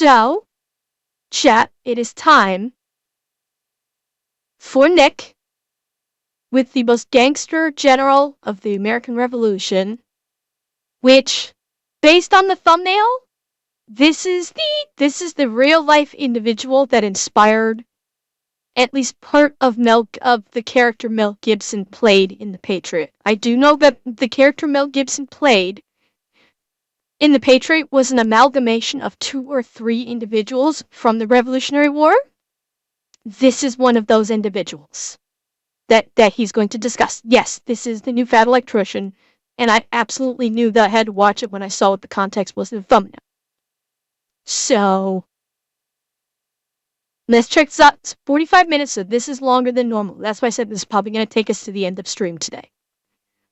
So, chat, it is time for Nick with the most gangster general of the American Revolution, which, based on the thumbnail, this is the real life individual that inspired at least part of the character Mel Gibson played in The Patriot. I do know that the character Mel Gibson played in The Patriot was an amalgamation of 2 or 3 individuals from the Revolutionary War. This is one of those individuals that he's going to discuss. Yes, this is the new Fat Electrician, and I absolutely knew that I had to watch it when I saw what the context was in the thumbnail. So, let's check this out. It's 45 minutes, so this is longer than normal. That's why I said this is probably going to take us to the end of stream today.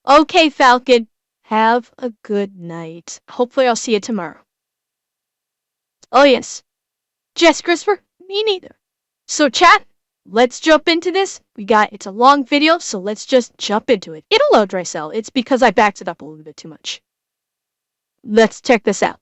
Okay, Falcon, have a good night. Hopefully I'll see you tomorrow. Oh yes. Jess, Christopher, me neither. So chat, let's jump into this. It's a long video, so let's just jump into it. It'll load, Drysel. It's because I backed it up a little bit too much. Let's check this out.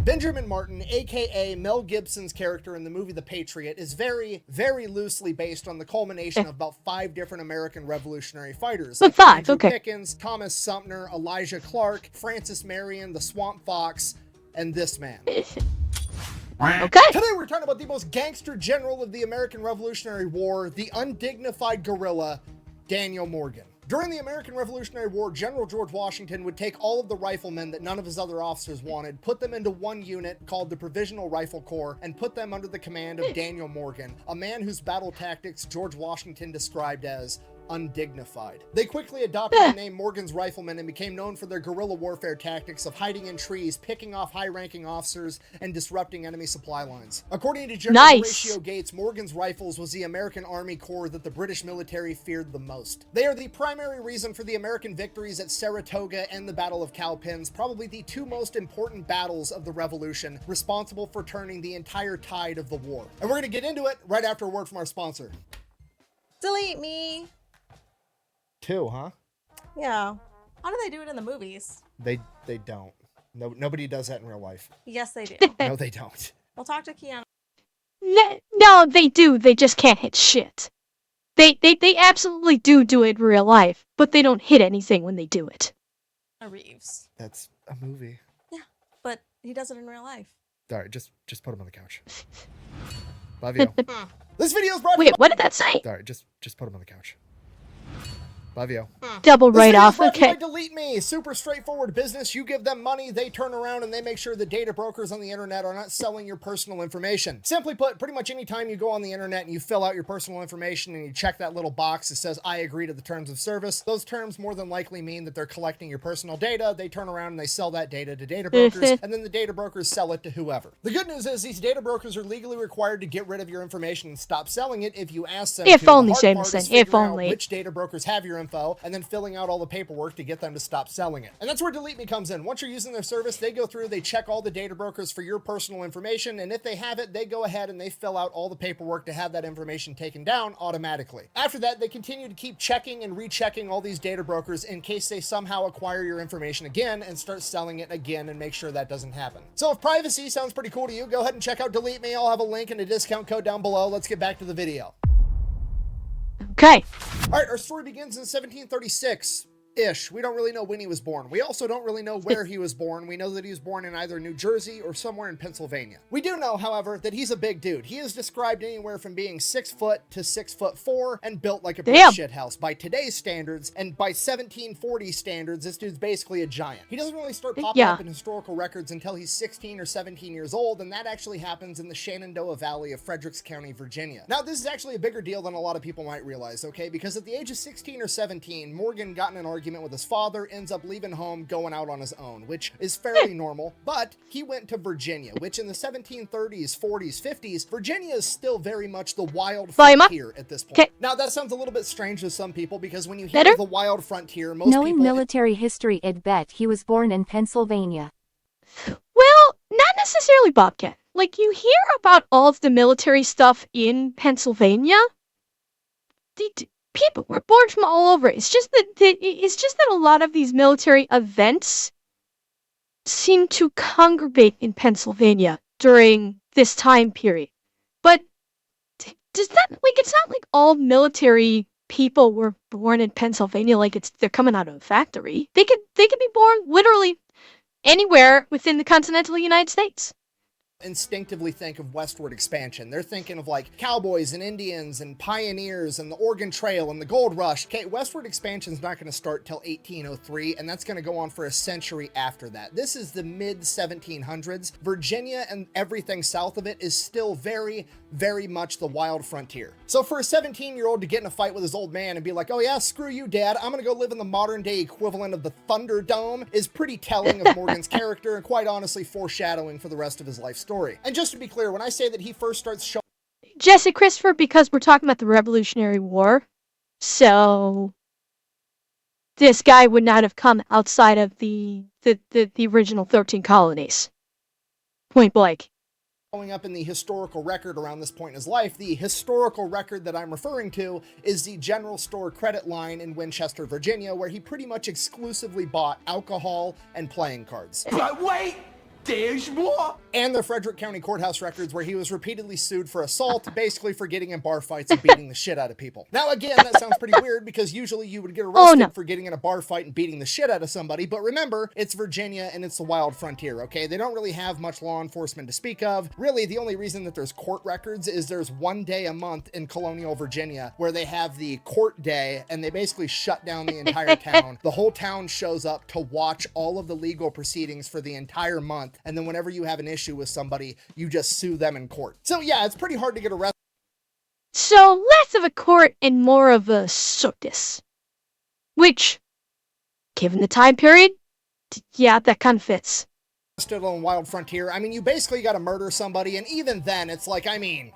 Benjamin Martin, aka Mel Gibson's character in the movie The Patriot, is very, very loosely based on the culmination of about 5 different American Revolutionary fighters. Like 5, Andrew okay. Pickens, Thomas Sumner, Elijah Clark, Francis Marion, the Swamp Fox, and this man. Okay. Today we're talking about the most gangster general of the American Revolutionary War, the undignified guerrilla, Daniel Morgan. During the American Revolutionary War, General George Washington would take all of the riflemen that none of his other officers wanted, put them into one unit called the Provisional Rifle Corps, and put them under the command of Daniel Morgan, a man whose battle tactics George Washington described as undignified. They quickly adopted the name Morgan's Riflemen and became known for their guerrilla warfare tactics of hiding in trees, picking off high-ranking officers, and disrupting enemy supply lines. According to General Horatio Gates, Morgan's Rifles was the American Army Corps that the British military feared the most. They are the primary reason for the American victories at Saratoga and the Battle of Cowpens, probably the 2 most important battles of the Revolution, responsible for turning the entire tide of the war. And we're going to get into it right after a word from our sponsor. Delete me. 2, huh? Yeah. How do they do it in the movies? They don't. Nobody does that in real life. Yes, they do. No, they don't. We'll talk to Keanu. No, they do. They just can't hit shit. They absolutely do it in real life, but they don't hit anything when they do it. Reeves. That's a movie. Yeah, but he does it in real life. All right, just put him on the couch. Love you. This video is brought to you. Wait, what did that say? All right, just put him on the couch. Love you. Double right off. Okay. Delete me. Super straightforward business. You give them money, they turn around and they make sure the data brokers on the internet are not selling your personal information. Simply put, pretty much any time you go on the internet and you fill out your personal information and you check that little box that says I agree to the terms of service, those terms more than likely mean that they're collecting your personal data. They turn around and they sell that data to data brokers, and then the data brokers sell it to whoever. The good news is these data brokers are legally required to get rid of your information and stop selling it if you ask them to. If only, Jameson. If only. Which data brokers have your info, and then filling out all the paperwork to get them to stop selling it. And that's where Delete Me comes in. Once you're using their service, they go through, they check all the data brokers for your personal information, and if they have it, they go ahead and they fill out all the paperwork to have that information taken down automatically. After that, they continue to keep checking and rechecking all these data brokers in case they somehow acquire your information again and start selling it again and make sure that doesn't happen. So if privacy sounds pretty cool to you, go ahead and check out Delete Me. I'll have a link and a discount code down below. Let's get back to the video. Okay. All right, our story begins in 1736. Ish. We don't really know when he was born. We also don't really know where he was born. We know that he was born in either New Jersey or somewhere in Pennsylvania. We do know, however, that he's a big dude. He is described anywhere from being 6 foot to 6'4" and built like a big shithouse by today's standards, and by 1740 standards, this dude's basically a giant. He doesn't really start popping up in historical records until he's 16 or 17 years old, and that actually happens in the Shenandoah Valley of Fredericks County, Virginia. Now, this is actually a bigger deal than a lot of people might realize, okay? Because at the age of 16 or 17, Morgan got in an argument with his father, ends up leaving home, going out on his own, which is fairly normal, but he went to Virginia, which in the 1730s, 40s, 50s, Virginia is still very much the wild frontier at this point. Now, that sounds a little bit strange to some people, because when you hear the wild frontier, most Knowing people... military history, I'd bet he was born in Pennsylvania. Well, not necessarily, Bobcat. Like, you hear about all of the military stuff in Pennsylvania. People were born from all over. It's just that a lot of these military events seem to congregate in Pennsylvania during this time period. But does that, like, it's not like all military people were born in Pennsylvania like they're coming out of a factory. They could be born literally anywhere within the continental United States. Instinctively think of westward expansion. They're thinking of like cowboys and Indians and pioneers and the Oregon Trail and the Gold Rush. Okay, westward expansion is not going to start till 1803, and that's going to go on for a century after that. This is the mid 1700s. Virginia and everything south of it is still very, very much the wild frontier. So for a 17-year-old to get in a fight with his old man and be like, oh yeah, screw you, Dad, I'm going to go live in the modern day equivalent of the Thunderdome is pretty telling of Morgan's character and quite honestly foreshadowing for the rest of his life story. And just to be clear, when I say that he first starts showing Jesse Christopher, because we're talking about the Revolutionary War, so this guy would not have come outside of the original 13 colonies. Point blank. Going up in the historical record around this point in his life, the historical record that I'm referring to is the general store credit line in Winchester, Virginia, where he pretty much exclusively bought alcohol and playing cards. But wait, there's more! And the Frederick County Courthouse records where he was repeatedly sued for assault, basically for getting in bar fights and beating the shit out of people. Now again, that sounds pretty weird because usually you would get arrested for getting in a bar fight and beating the shit out of somebody, but remember, it's Virginia and it's the wild frontier, okay? They don't really have much law enforcement to speak of. Really, the only reason that there's court records is there's one day a month in colonial Virginia where they have the court day and they basically shut down the entire town. The whole town shows up to watch all of the legal proceedings for the entire month, and then whenever you have an issue with somebody, you just sue them in court. So yeah, it's pretty hard to get arrested. So less of a court and more of a circus. Which, given the time period, yeah, that kind of fits. On Wild Frontier, I mean, you basically got to murder somebody, and even then, it's like, I mean,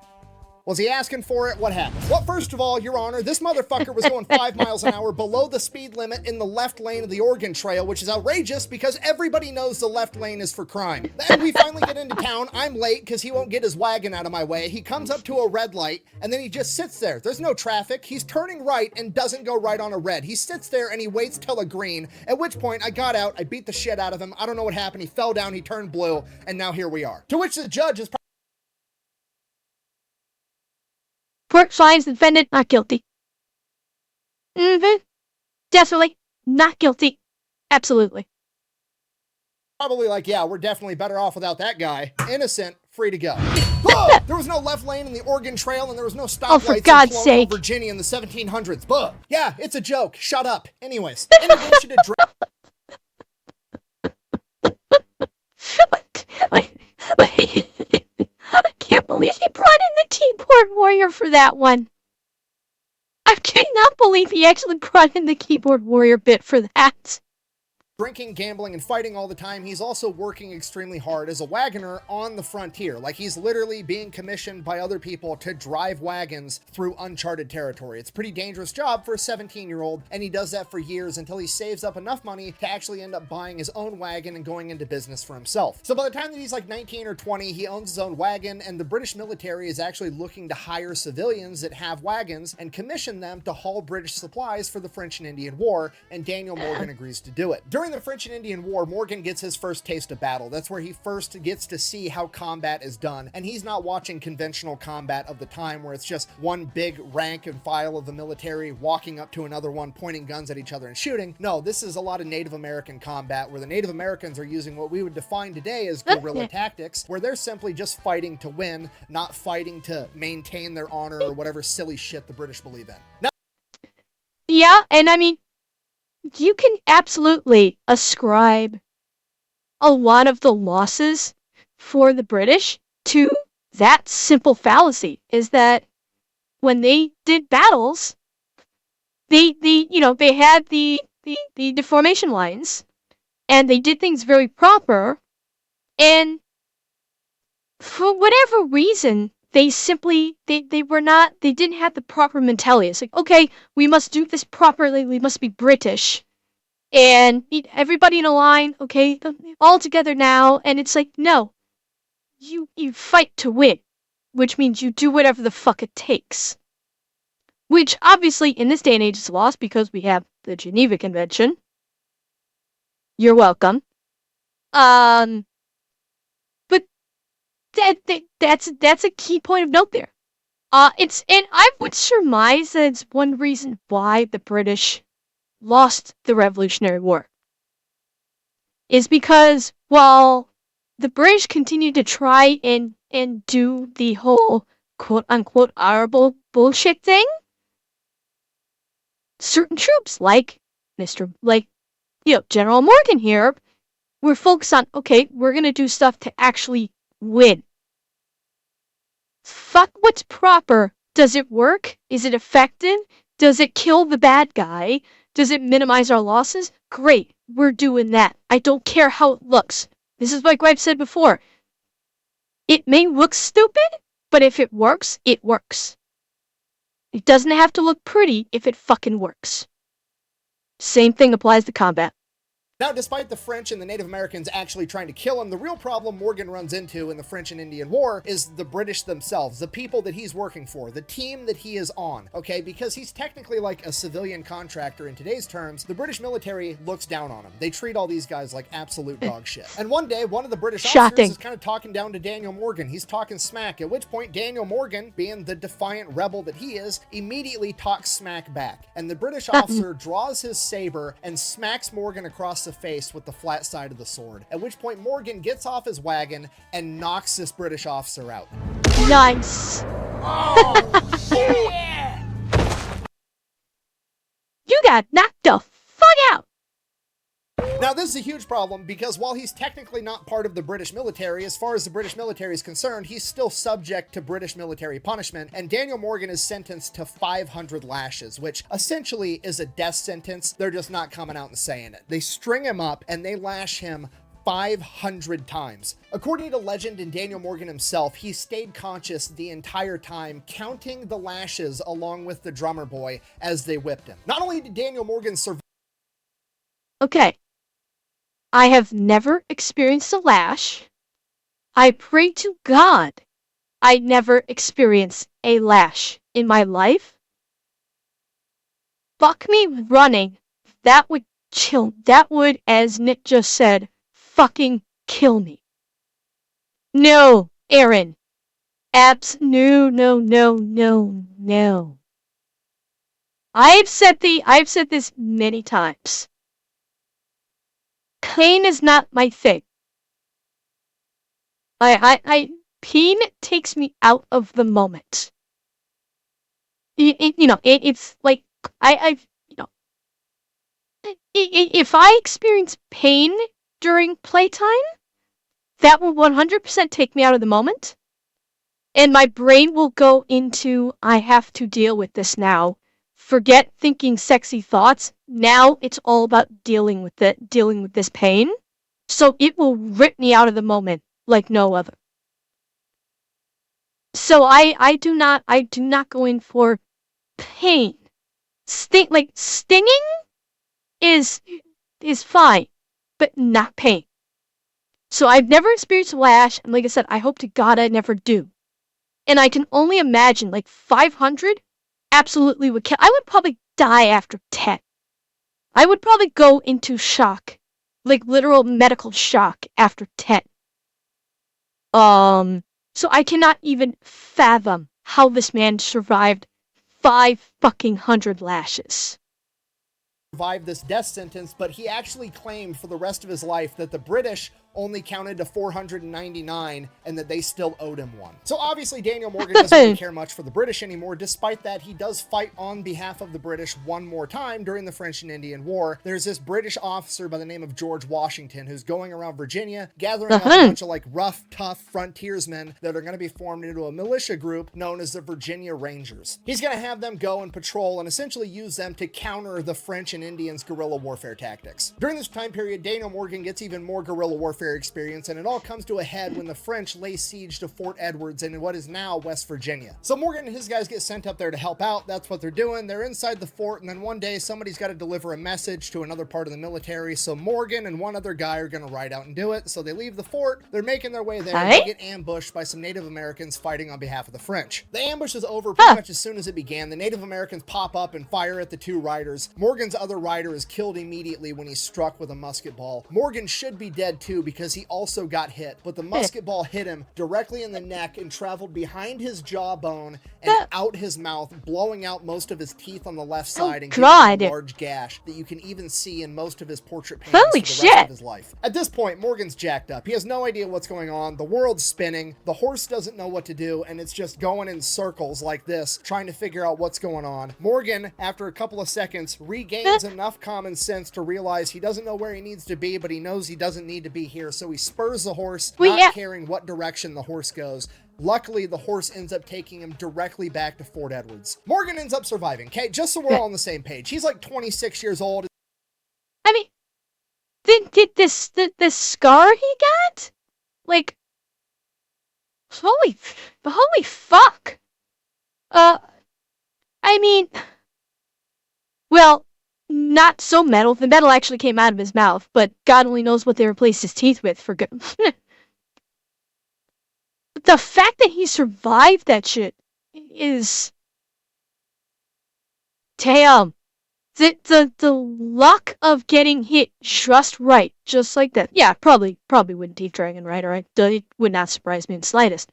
was he asking for it? What happened? Well, first of all, Your Honor, this motherfucker was going 5 miles an hour below the speed limit in the left lane of the Oregon Trail, which is outrageous because everybody knows the left lane is for crime. Then we finally get into town. I'm late because he won't get his wagon out of my way. He comes up to a red light, and then he just sits there. There's no traffic. He's turning right and doesn't go right on a red. He sits there and he waits till a green, at which point I got out, I beat the shit out of him. I don't know what happened. He fell down, he turned blue, and now here we are. To which the judge is Court finds the defendant not guilty. Definitely not guilty. Absolutely. probably like, yeah, we're definitely better off without that guy. Innocent, free to go. There was no left lane in the Oregon Trail, and there was no stoplights in colonial Virginia in the 1700s. Buh. Yeah, it's a joke. Shut up. Anyways, in addition to I can't believe he brought in the keyboard warrior for that one. I cannot believe he actually brought in the keyboard warrior bit for that. drinking, gambling, and fighting all the time, he's also working extremely hard as a wagoner on the frontier. Like, he's literally being commissioned by other people to drive wagons through uncharted territory. It's a pretty dangerous job for a 17-year-old, and he does that for years until he saves up enough money to actually end up buying his own wagon and going into business for himself. So by the time that he's like 19 or 20, he owns his own wagon, and the British military is actually looking to hire civilians that have wagons and commission them to haul British supplies for the French and Indian War, and Daniel Morgan agrees to do it. During the French and Indian War, Morgan gets his first taste of battle. That's where he first gets to see how combat is done, and he's not watching conventional combat of the time where it's just one big rank and file of the military walking up to another one, pointing guns at each other and shooting. No, this is a lot of Native American combat where the Native Americans are using what we would define today as guerrilla tactics, where they're simply just fighting to win, not fighting to maintain their honor or whatever silly shit the British believe in. Now, yeah, and I mean, you can absolutely ascribe a lot of the losses for the British to that simple fallacy, is that when they did battles, they had the formation lines, and they did things very proper, and for whatever reason, they didn't have the proper mentality. It's like, okay, we must do this properly, we must be British, and everybody in a line, okay, all together now, and it's like, no, you fight to win, which means you do whatever the fuck it takes. Which, obviously, in this day and age is lost because we have the Geneva Convention. You're welcome. But that's a key point of note there. And I would surmise that it's one reason why the British lost the Revolutionary War. Is because while the British continued to try and do the whole quote unquote honorable bullshit thing, certain troops like General Morgan here were focused on, okay, we're gonna do stuff to actually win. Fuck what's proper. Does it work? Is it effective? Does it kill the bad guy? Does it minimize our losses? Great, we're doing that. I don't care how it looks. This is like I've said before. It may look stupid, but if it works, it works. It doesn't have to look pretty if it fucking works. Same thing applies to combat. Now, despite the French and the Native Americans actually trying to kill him, the real problem Morgan runs into in the French and Indian War is the British themselves, the people that he's working for, the team that he is on, okay? Because he's technically like a civilian contractor in today's terms, the British military looks down on him. They treat all these guys like absolute dog shit. And one day, one of the British officers is kind of talking down to Daniel Morgan. He's talking smack, at which point Daniel Morgan, being the defiant rebel that he is, immediately talks smack back. And the British officer draws his saber and smacks Morgan across the face with the flat side of the sword, at which point Morgan gets off his wagon and knocks this British officer out. Nice. Oh, yeah! You got knocked the fuck out. Now, this is a huge problem because while he's technically not part of the British military, as far as the British military is concerned, he's still subject to British military punishment, and Daniel Morgan is sentenced to 500 lashes, which essentially is a death sentence. They're just not coming out and saying it. They string him up and they lash him 500 times. According to legend and Daniel Morgan himself, he stayed conscious the entire time, counting the lashes along with the drummer boy as they whipped him. Not only did Daniel Morgan survive... Okay. I have never experienced a lash. I pray to God I never experienced a lash in my life. Fuck me running. That would chill. That would, as Nick just said, fucking kill me. No, Aaron. No. I've said this many times. Pain is not my thing. Pain takes me out of the moment. It's like if I experience pain during playtime, that will 100% take me out of the moment, and my brain will go into I have to deal with this now. Forget thinking sexy thoughts. Now it's all about dealing with this pain. So it will rip me out of the moment like no other. So I do not go in for pain. Stinging is fine, but not pain. So I've never experienced a lash, and like I said, I hope to God I never do. And I can only imagine, 500 absolutely would kill. I would probably die after 10. I would probably go into shock, literal medical shock after 10. So I cannot even fathom how this man survived 500 lashes. Survived this death sentence, but he actually claimed for the rest of his life that the British only counted to 499 and that they still owed him one. So obviously Daniel Morgan doesn't really care much for the British anymore. Despite that, he does fight on behalf of the British one more time during the French and Indian War. There's this British officer by the name of George Washington who's going around Virginia, gathering up a bunch of rough, tough frontiersmen that are going to be formed into a militia group known as the Virginia Rangers. He's going to have them go and patrol and essentially use them to counter the French and Indians' guerrilla warfare tactics. During this time period, Daniel Morgan gets even more guerrilla warfare experience, and it all comes to a head when the French lay siege to Fort Edwards in what is now West Virginia. So Morgan and his guys get sent up there to help out. That's what they're doing. They're inside the fort, and then one day somebody's got to deliver a message to another part of the military, so Morgan and one other guy are going to ride out and do it. So they leave the fort, they're making their way there, and they get ambushed by some Native Americans fighting on behalf of the French. The ambush is over pretty much as soon as it began. The Native Americans pop up and fire at the two riders. Morgan's other rider is killed immediately when he's struck with a musket ball. Morgan should be dead too, because because he also got hit, but the musket ball hit him directly in the neck and traveled behind his jawbone and out his mouth, blowing out most of his teeth on the left side and giving him a large gash that you can even see in most of his portrait paintings for the rest of his life. At this point, Morgan's jacked up. He has no idea what's going on. The world's spinning. The horse doesn't know what to do, and it's just going in circles like this, trying to figure out what's going on. Morgan, after a couple of seconds, regains enough common sense to realize he doesn't know where he needs to be, but he knows he doesn't need to be here, so he spurs the horse, not caring what direction the horse goes. Luckily, the horse ends up taking him directly back to Fort Edwards. Morgan ends up surviving, okay? Just so we're all on the same page. He's like 26 years old. I mean, did this scar he got? Like, holy fuck. I mean, well, not so metal. The metal actually came out of his mouth, but God only knows what they replaced his teeth with for good. The fact that he survived that shit is... Damn. The luck of getting hit just right, just like that. Yeah, probably wouldn't Teeth Dragon, right? Alright, it would not surprise me in the slightest.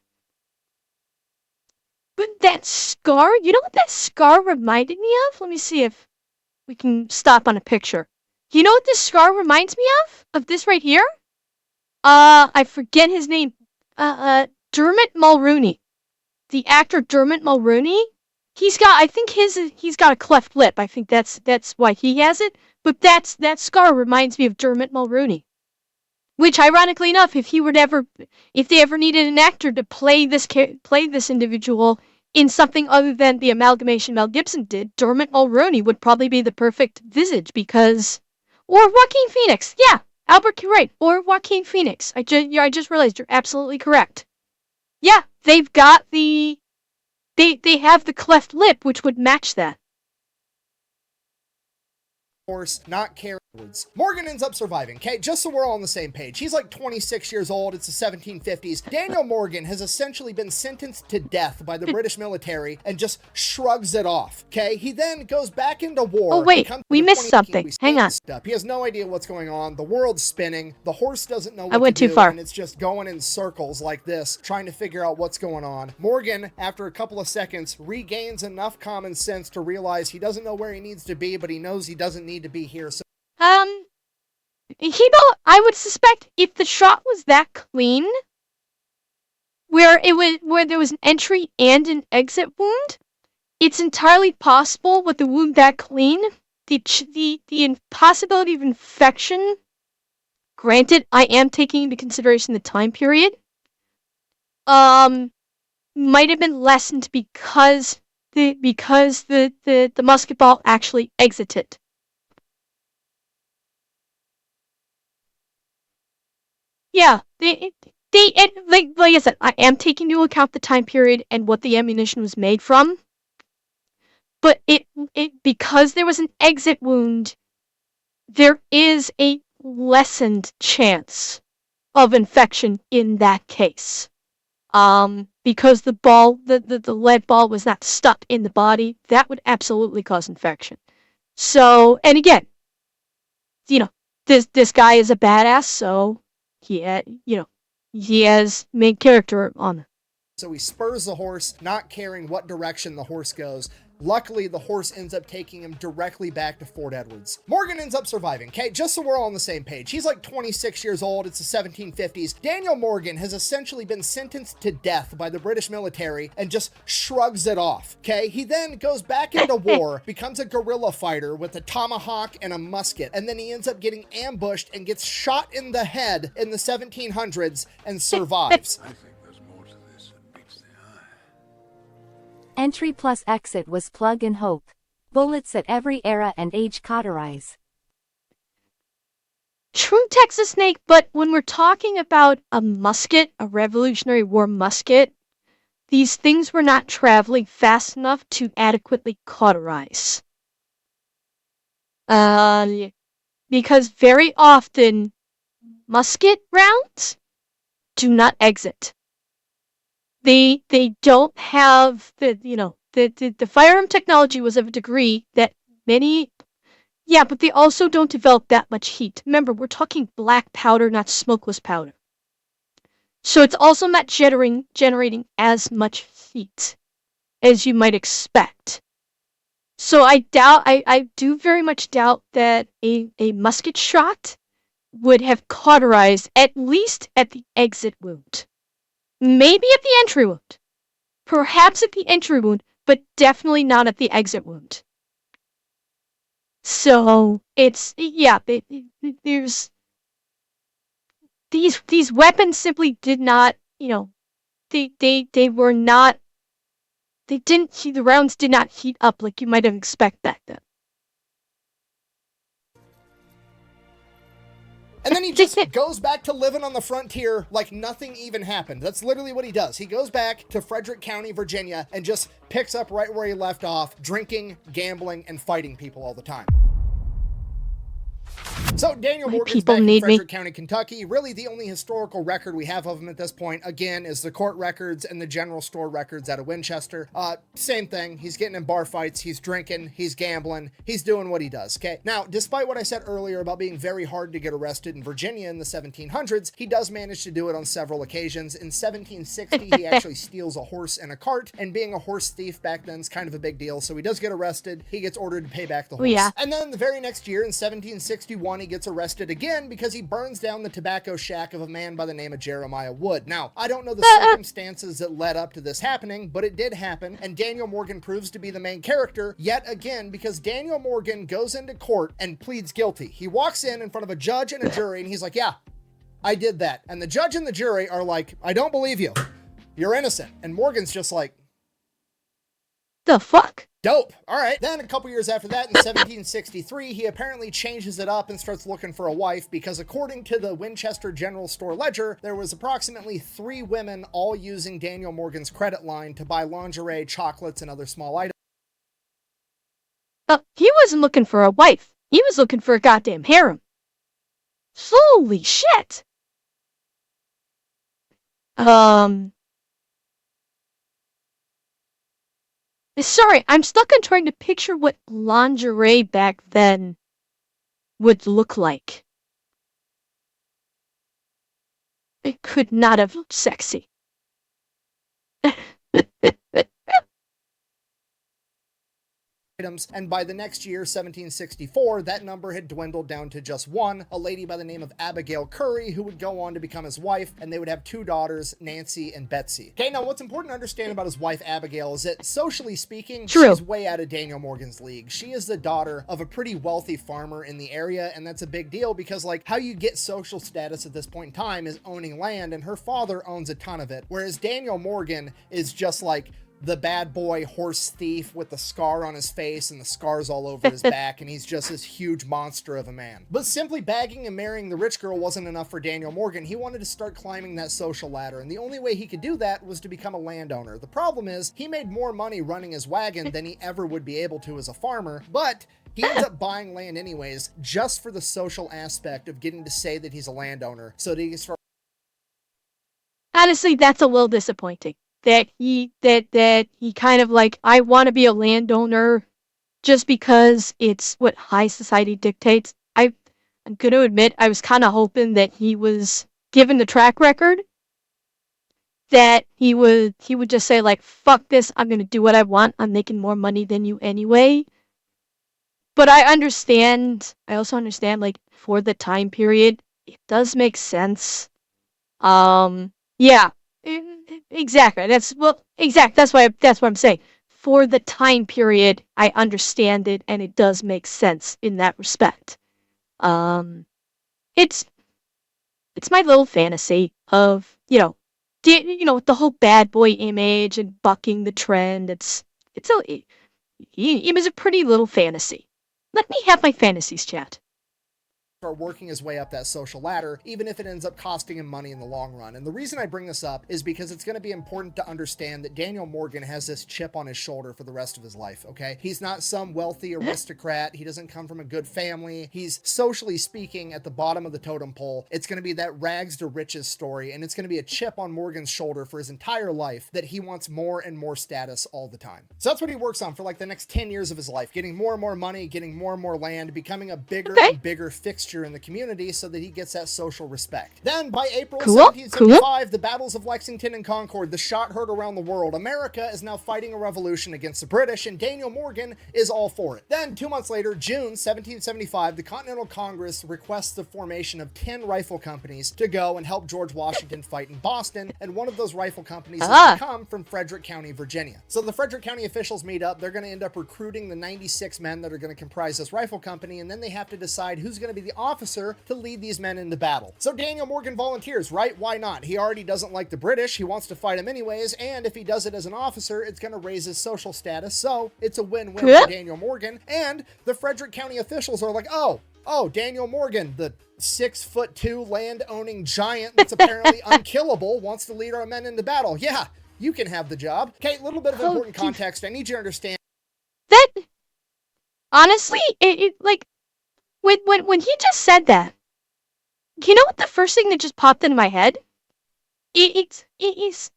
But that scar, you know what that scar reminded me of? Let me see if we can stop on a picture. You know what this scar reminds me of? Of this right here? I forget his name. Dermot Mulrooney. The actor Dermot Mulrooney. He's got a cleft lip. I think that's why he has it. But that scar reminds me of Dermot Mulrooney. Which, ironically enough, if they ever needed an actor to play this individual in something other than the amalgamation Mel Gibson did, Dermot Mulroney would probably be the perfect visage because, or Joaquin Phoenix, yeah, Albert, you're right, or Joaquin Phoenix. I just realized you're absolutely correct. Yeah, they have the cleft lip, which would match that. Horse, not caring. Morgan ends up surviving, okay? Just so we're all on the same page. He's like 26 years old. It's the 1750s. Daniel Morgan has essentially been sentenced to death by the British military and just shrugs it off, okay? He then goes back into war. Oh, wait. We missed something. Hang on. He has no idea what's going on. The world's spinning. The horse doesn't know what I went to too do, far. and it's just going in circles like this, trying to figure out what's going on. Morgan, after a couple of seconds, regains enough common sense to realize he doesn't know where he needs to be, but he knows he doesn't need to be here, so I would suspect if the shot was that clean, where there was an entry and an exit wound, it's entirely possible with the wound that clean, the possibility of infection, granted, I am taking into consideration the time period, might have been lessened because the musket ball actually exited. Yeah, like I said, I am taking into account the time period and what the ammunition was made from. But because there was an exit wound, there is a lessened chance of infection in that case. Because the lead ball was not stuck in the body, that would absolutely cause infection. So, and again, this guy is a badass, so he has main character on. So he spurs the horse, not caring what direction the horse goes. Luckily, the horse ends up taking him directly back to Fort Edwards. Morgan ends up surviving, okay? Just so we're all on the same page. He's like 26 years old. It's the 1750s. Daniel Morgan has essentially been sentenced to death by the British military and just shrugs it off, okay? He then goes back into war, becomes a guerrilla fighter with a tomahawk and a musket, and then he ends up getting ambushed and gets shot in the head in the 1700s and survives. Entry plus exit was plug and hope. Bullets at every era and age cauterize. True Texas Snake, but when we're talking about a musket, a Revolutionary War musket, these things were not traveling fast enough to adequately cauterize. Because very often, musket rounds do not exit. They don't have the firearm technology was of a degree that many Yeah, but they also don't develop that much heat. Remember, we're talking black powder, not smokeless powder. So it's also not generating as much heat as you might expect. So I do very much doubt that a musket shot would have cauterized at least at the exit wound. Maybe at the entry wound. Perhaps at the entry wound, but definitely not at the exit wound. So it's yeah, there's these weapons simply did not, they were not, they didn't the rounds did not heat up like you might have expected back then. And then he just goes back to living on the frontier like nothing even happened. That's literally what he does. He goes back to Frederick County, Virginia, and just picks up right where he left off, drinking, gambling, and fighting people all the time. So Daniel Morgan's back in Frederick County, Kentucky. Really the only historical record we have of him at this point, again, is the court records and the general store records out of Winchester. Same thing. He's getting in bar fights. He's drinking. He's gambling. He's doing what he does, okay? Now, despite what I said earlier about being very hard to get arrested in Virginia in the 1700s, he does manage to do it on several occasions. In 1760, he actually steals a horse and a cart, and being a horse thief back then is kind of a big deal, so he does get arrested. He gets ordered to pay back the horse. Yeah. And then the very next year, in 1761, he gets arrested again because he burns down the tobacco shack of a man by the name of Jeremiah Wood. Now, I don't know the circumstances that led up to this happening, but it did happen, and Daniel Morgan proves to be the main character yet again because Daniel Morgan goes into court and pleads guilty. He walks in front of a judge and a jury, and he's like, yeah, I did that. And the judge and the jury are like, I don't believe you. You're innocent. And Morgan's just like, the fuck? Dope. All right. Then a couple years after that, in 1763, he apparently changes it up and starts looking for a wife because according to the Winchester General Store Ledger, there was approximately 3 women all using Daniel Morgan's credit line to buy lingerie, chocolates, and other small items. He wasn't looking for a wife. He was looking for a goddamn harem. Holy shit. Sorry, I'm stuck on trying to picture what lingerie back then would look like. It could not have looked sexy. And by the next year, 1764, that number had dwindled down to just one, a lady by the name of Abigail Curry, who would go on to become his wife, and they would have 2 daughters, Nancy and Betsy. Okay, now what's important to understand about his wife, Abigail, is that socially speaking, she's way out of Daniel Morgan's league. She is the daughter of a pretty wealthy farmer in the area, and that's a big deal because, like, how you get social status at this point in time is owning land, and her father owns a ton of it, whereas Daniel Morgan is just like the bad boy horse thief with the scar on his face and the scars all over his back, and he's just this huge monster of a man. But simply bagging and marrying the rich girl wasn't enough for Daniel Morgan. He wanted to start climbing that social ladder, and the only way he could do that was to become a landowner. The problem is, he made more money running his wagon than he ever would be able to as a farmer, but he ends up buying land anyways, just for the social aspect of getting to say that he's a landowner, so that he can start. Honestly, that's a little disappointing. That he kind of like, I want to be a landowner just because it's what high society dictates. I'm going to admit, I was kind of hoping that he was given the track record that he would just say like, fuck this, I'm going to do what I want. I'm making more money than you anyway. But I also understand like for the time period, it does make sense. Yeah. Exactly. That's what I'm saying. For the time period, I understand it, and it does make sense in that respect. It's my little fantasy of the whole bad boy image and bucking the trend. It was a pretty little fantasy. Let me have my fantasies, chat. start working his way up that social ladder, even if it ends up costing him money in the long run. And the reason I bring this up is because it's going to be important to understand that Daniel Morgan has this chip on his shoulder for the rest of his life, okay? He's not some wealthy aristocrat. He doesn't come from a good family. He's, socially speaking, at the bottom of the totem pole. It's going to be that rags to riches story, and it's going to be a chip on Morgan's shoulder for his entire life that he wants more and more status all the time. So that's what he works on for like the next 10 years of his life, getting more and more money, getting more and more land, becoming a bigger and bigger fixture in the community so that he gets that social respect. Then by April 1775, the battles of Lexington and Concord, the shot heard around the world. America is now fighting a revolution against the British, and Daniel Morgan is all for it. Then 2 months later, June 1775, the Continental Congress requests the formation of 10 rifle companies to go and help George Washington fight in Boston, and one of those rifle companies is to come from Frederick County, Virginia. So the Frederick County officials meet up. They're going to end up recruiting the 96 men that are going to comprise this rifle company, and then they have to decide who's going to be the officer to lead these men into battle. So Daniel Morgan volunteers, right? Why not? He already doesn't like the British. He wants to fight them anyways, and if he does it as an officer, it's going to raise his social status, so it's a win-win for Daniel Morgan. And the Frederick County officials are like, oh, Daniel Morgan, the 6'2" land-owning giant that's apparently unkillable, wants to lead our men into battle. Yeah, you can have the job. Okay, a little bit of important context. I need you to understand that, honestly, it like, when he just said that, you know what the first thing that just popped into my head? It is,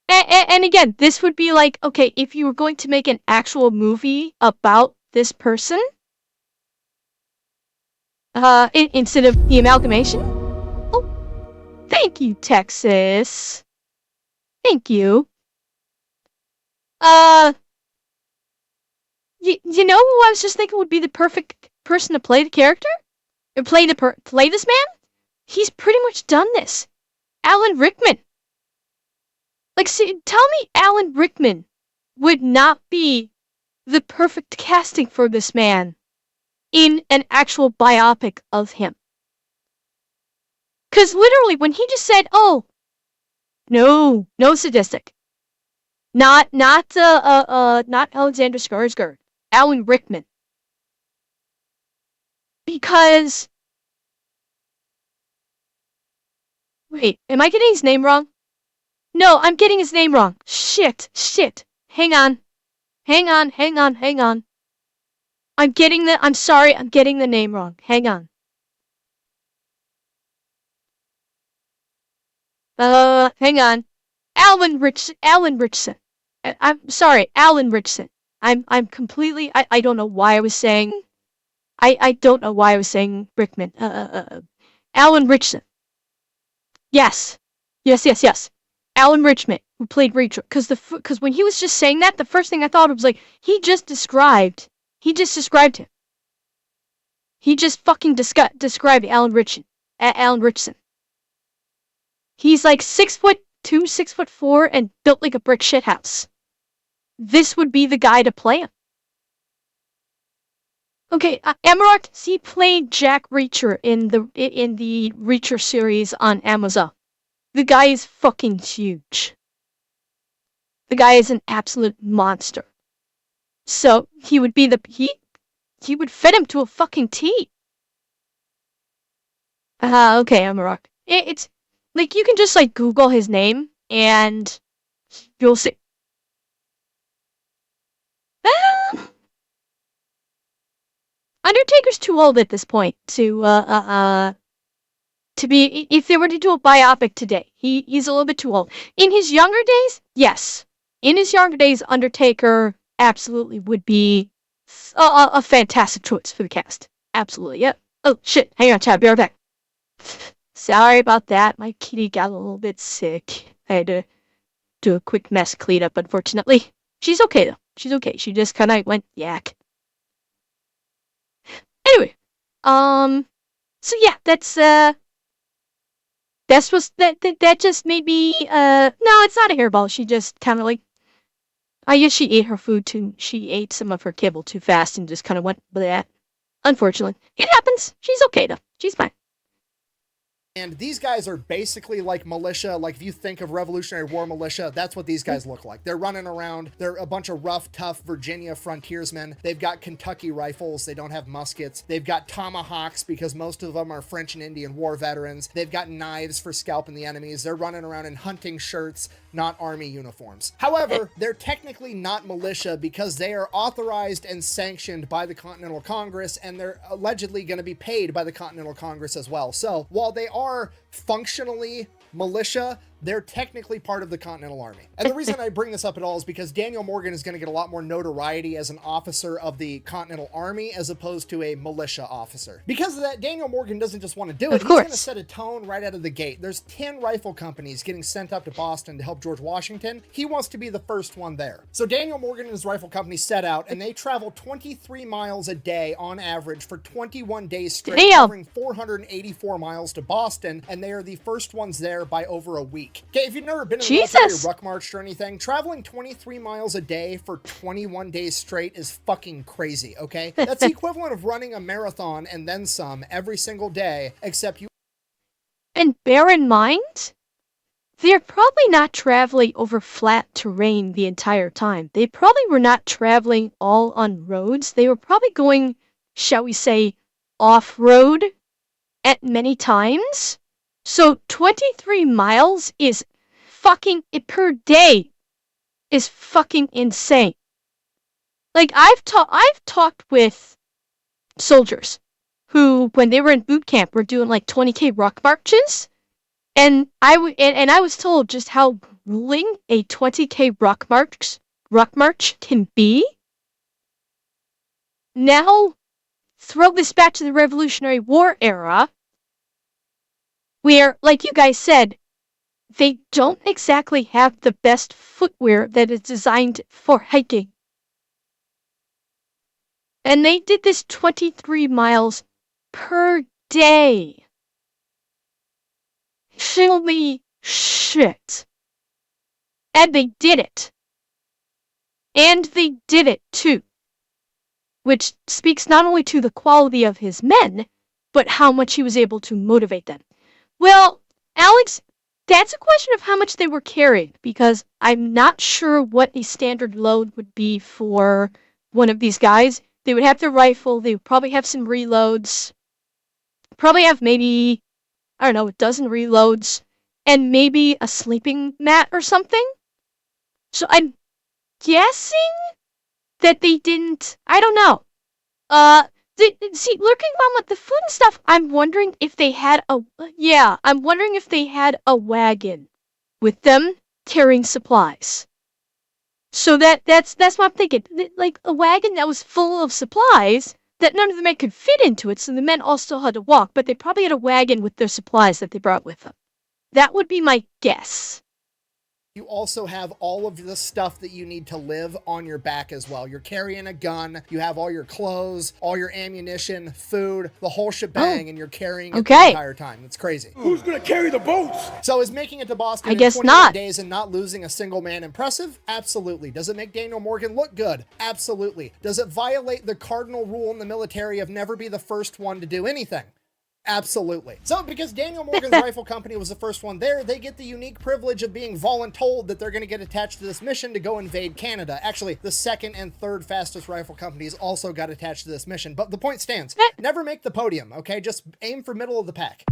and again, this would be like, okay, if you were going to make an actual movie about this person, instead of the amalgamation. Oh, thank you, Texas. Thank you. You know who I was just thinking would be the perfect person to play the character? Or play this man? He's pretty much done this. Alan Rickman. Like, see, tell me Alan Rickman would not be the perfect casting for this man in an actual biopic of him. Because literally, when he just said, oh, no sadistic. Not Alexander Skarsgård. Alan Rickman. Because... Wait, am I getting his name wrong? No, I'm getting his name wrong. Shit. Hang on. I'm sorry, I'm getting the name wrong. Hang on. Hang on. Alan Richson. I'm sorry, Alan Richson. I'm completely, I don't know why I was saying, I don't know why I was saying Rickman. Alan Richson. Yes. Alan Richman, who played Rachel. Because when he was just saying that, the first thing I thought was like, he just described him. He just fucking described Alan Richson. He's like 6'2", 6'4", and built like a brick shithouse. This would be the guy to play him. Okay, Emmerich, he played Jack Reacher in the Reacher series on Amazon. The guy is fucking huge. The guy is an absolute monster. So he would be he would fit him to a fucking T. Okay, Emmerich. It's like you can just like Google his name and you'll see. Undertaker's too old at this point to be, if they were to do a biopic today, he's a little bit too old. In his younger days, yes. In his younger days, Undertaker absolutely would be a fantastic choice for the cast. Absolutely, yep. Oh, shit. Hang on, Chad. Be right back. Sorry about that. My kitty got a little bit sick. I had to do a quick mess cleanup, unfortunately. She's okay, though. She's okay. She just kind of went yak. Anyway, so yeah, that just made me, no, it's not a hairball. She just kind of like, I guess she ate her food too, she ate some of her kibble too fast and just kind of went bleh. Unfortunately. It happens. She's okay though. She's fine. And these guys are basically like militia. Like if you think of Revolutionary War militia, that's what these guys look like. They're running around. They're a bunch of rough, tough Virginia frontiersmen. They've got Kentucky rifles. They don't have muskets. They've got tomahawks because most of them are French and Indian War veterans. They've got knives for scalping the enemies. They're running around in hunting shirts, not army uniforms. However, they're technically not militia because they are authorized and sanctioned by the Continental Congress, and they're allegedly going to be paid by the Continental Congress as well. So while they are functionally militia, they're technically part of the Continental Army. And the reason I bring this up at all is because Daniel Morgan is going to get a lot more notoriety as an officer of the Continental Army as opposed to a militia officer. Because of that, Daniel Morgan doesn't just want to do it. He's going to set a tone right out of the gate. There's 10 rifle companies getting sent up to Boston to help George Washington. He wants to be the first one there. So Daniel Morgan and his rifle company set out, and they travel 23 miles a day on average for 21 days straight, covering 484 miles to Boston, and they are the first ones there by over a week. Okay, if you've never been in the military ruck marched or anything, traveling 23 miles a day for 21 days straight is fucking crazy, okay? That's the equivalent of running a marathon and then some every single day, except you... And bear in mind, they're probably not traveling over flat terrain the entire time. They probably were not traveling all on roads. They were probably going, shall we say, off-road at many times. So 23 miles is fucking, per day, is fucking insane. Like, I've talked with soldiers who, when they were in boot camp, were doing like 20K ruck marches. And I was told just how grueling a 20K ruck march can be. Now, throw this back to the Revolutionary War era, where, like you guys said, they don't exactly have the best footwear that is designed for hiking. And they did this 23 miles per day. Holy shit. And they did it. And they did it too. Which speaks not only to the quality of his men, but how much he was able to motivate them. Well, Alex, that's a question of how much they were carrying, because I'm not sure what a standard load would be for one of these guys. They would have their rifle, they would probably have some reloads, probably have maybe, I don't know, a dozen reloads, and maybe a sleeping mat or something. So I'm guessing that they didn't, I don't know. See, looking on with the food and stuff, I'm wondering if they had a wagon with them carrying supplies. So that's what I'm thinking. Like a wagon that was full of supplies that none of the men could fit into it, so the men all still had to walk, but they probably had a wagon with their supplies that they brought with them. That would be my guess. You also have all of the stuff that you need to live on your back as well. You're carrying a gun, you have all your clothes, all your ammunition, food, the whole shebang, and you're carrying it the entire time. It's crazy. Who's gonna carry the boats? So is making it to Boston in 21 days and not losing a single man impressive? Absolutely. Does it make Daniel Morgan look good? Absolutely. Does it violate the cardinal rule in the military of never be the first one to do anything? Absolutely. So because Daniel Morgan's rifle company was the first one there, they get the unique privilege of being voluntold that they're going to get attached to this mission to go invade Canada. Actually, the second and third fastest rifle companies also got attached to this mission. But the point stands. Never make the podium, okay? Just aim for middle of the pack.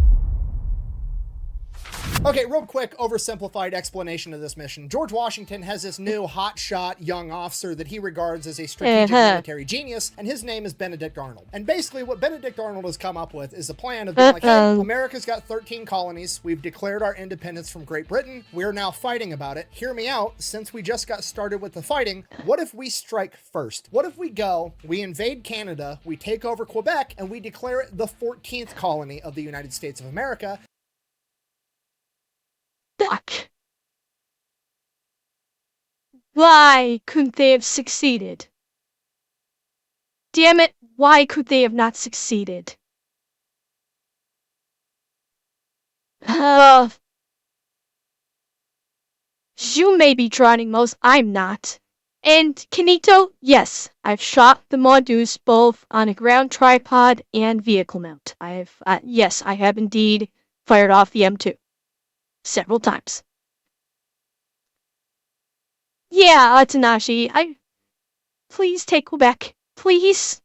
Okay, real quick, oversimplified explanation of this mission. George Washington has this new hotshot young officer that he regards as a strategic military genius, and his name is Benedict Arnold. And basically what Benedict Arnold has come up with is a plan of being like, hey, America's got 13 colonies. We've declared our independence from Great Britain. We're now fighting about it. Hear me out. Since we just got started with the fighting, what if we strike first? What if we go, we invade Canada, we take over Quebec, and we declare it the 14th colony of the United States of America? Fuck. Why couldn't they have succeeded? Damn it, why could they have not succeeded? You may be drowning, most, I'm not. And, Kinito, yes, I've shot the Mongoose both on a ground tripod and vehicle mount. Yes, I have indeed fired off the M2 several times. Yeah, Tanashi, please take Quebec. Please.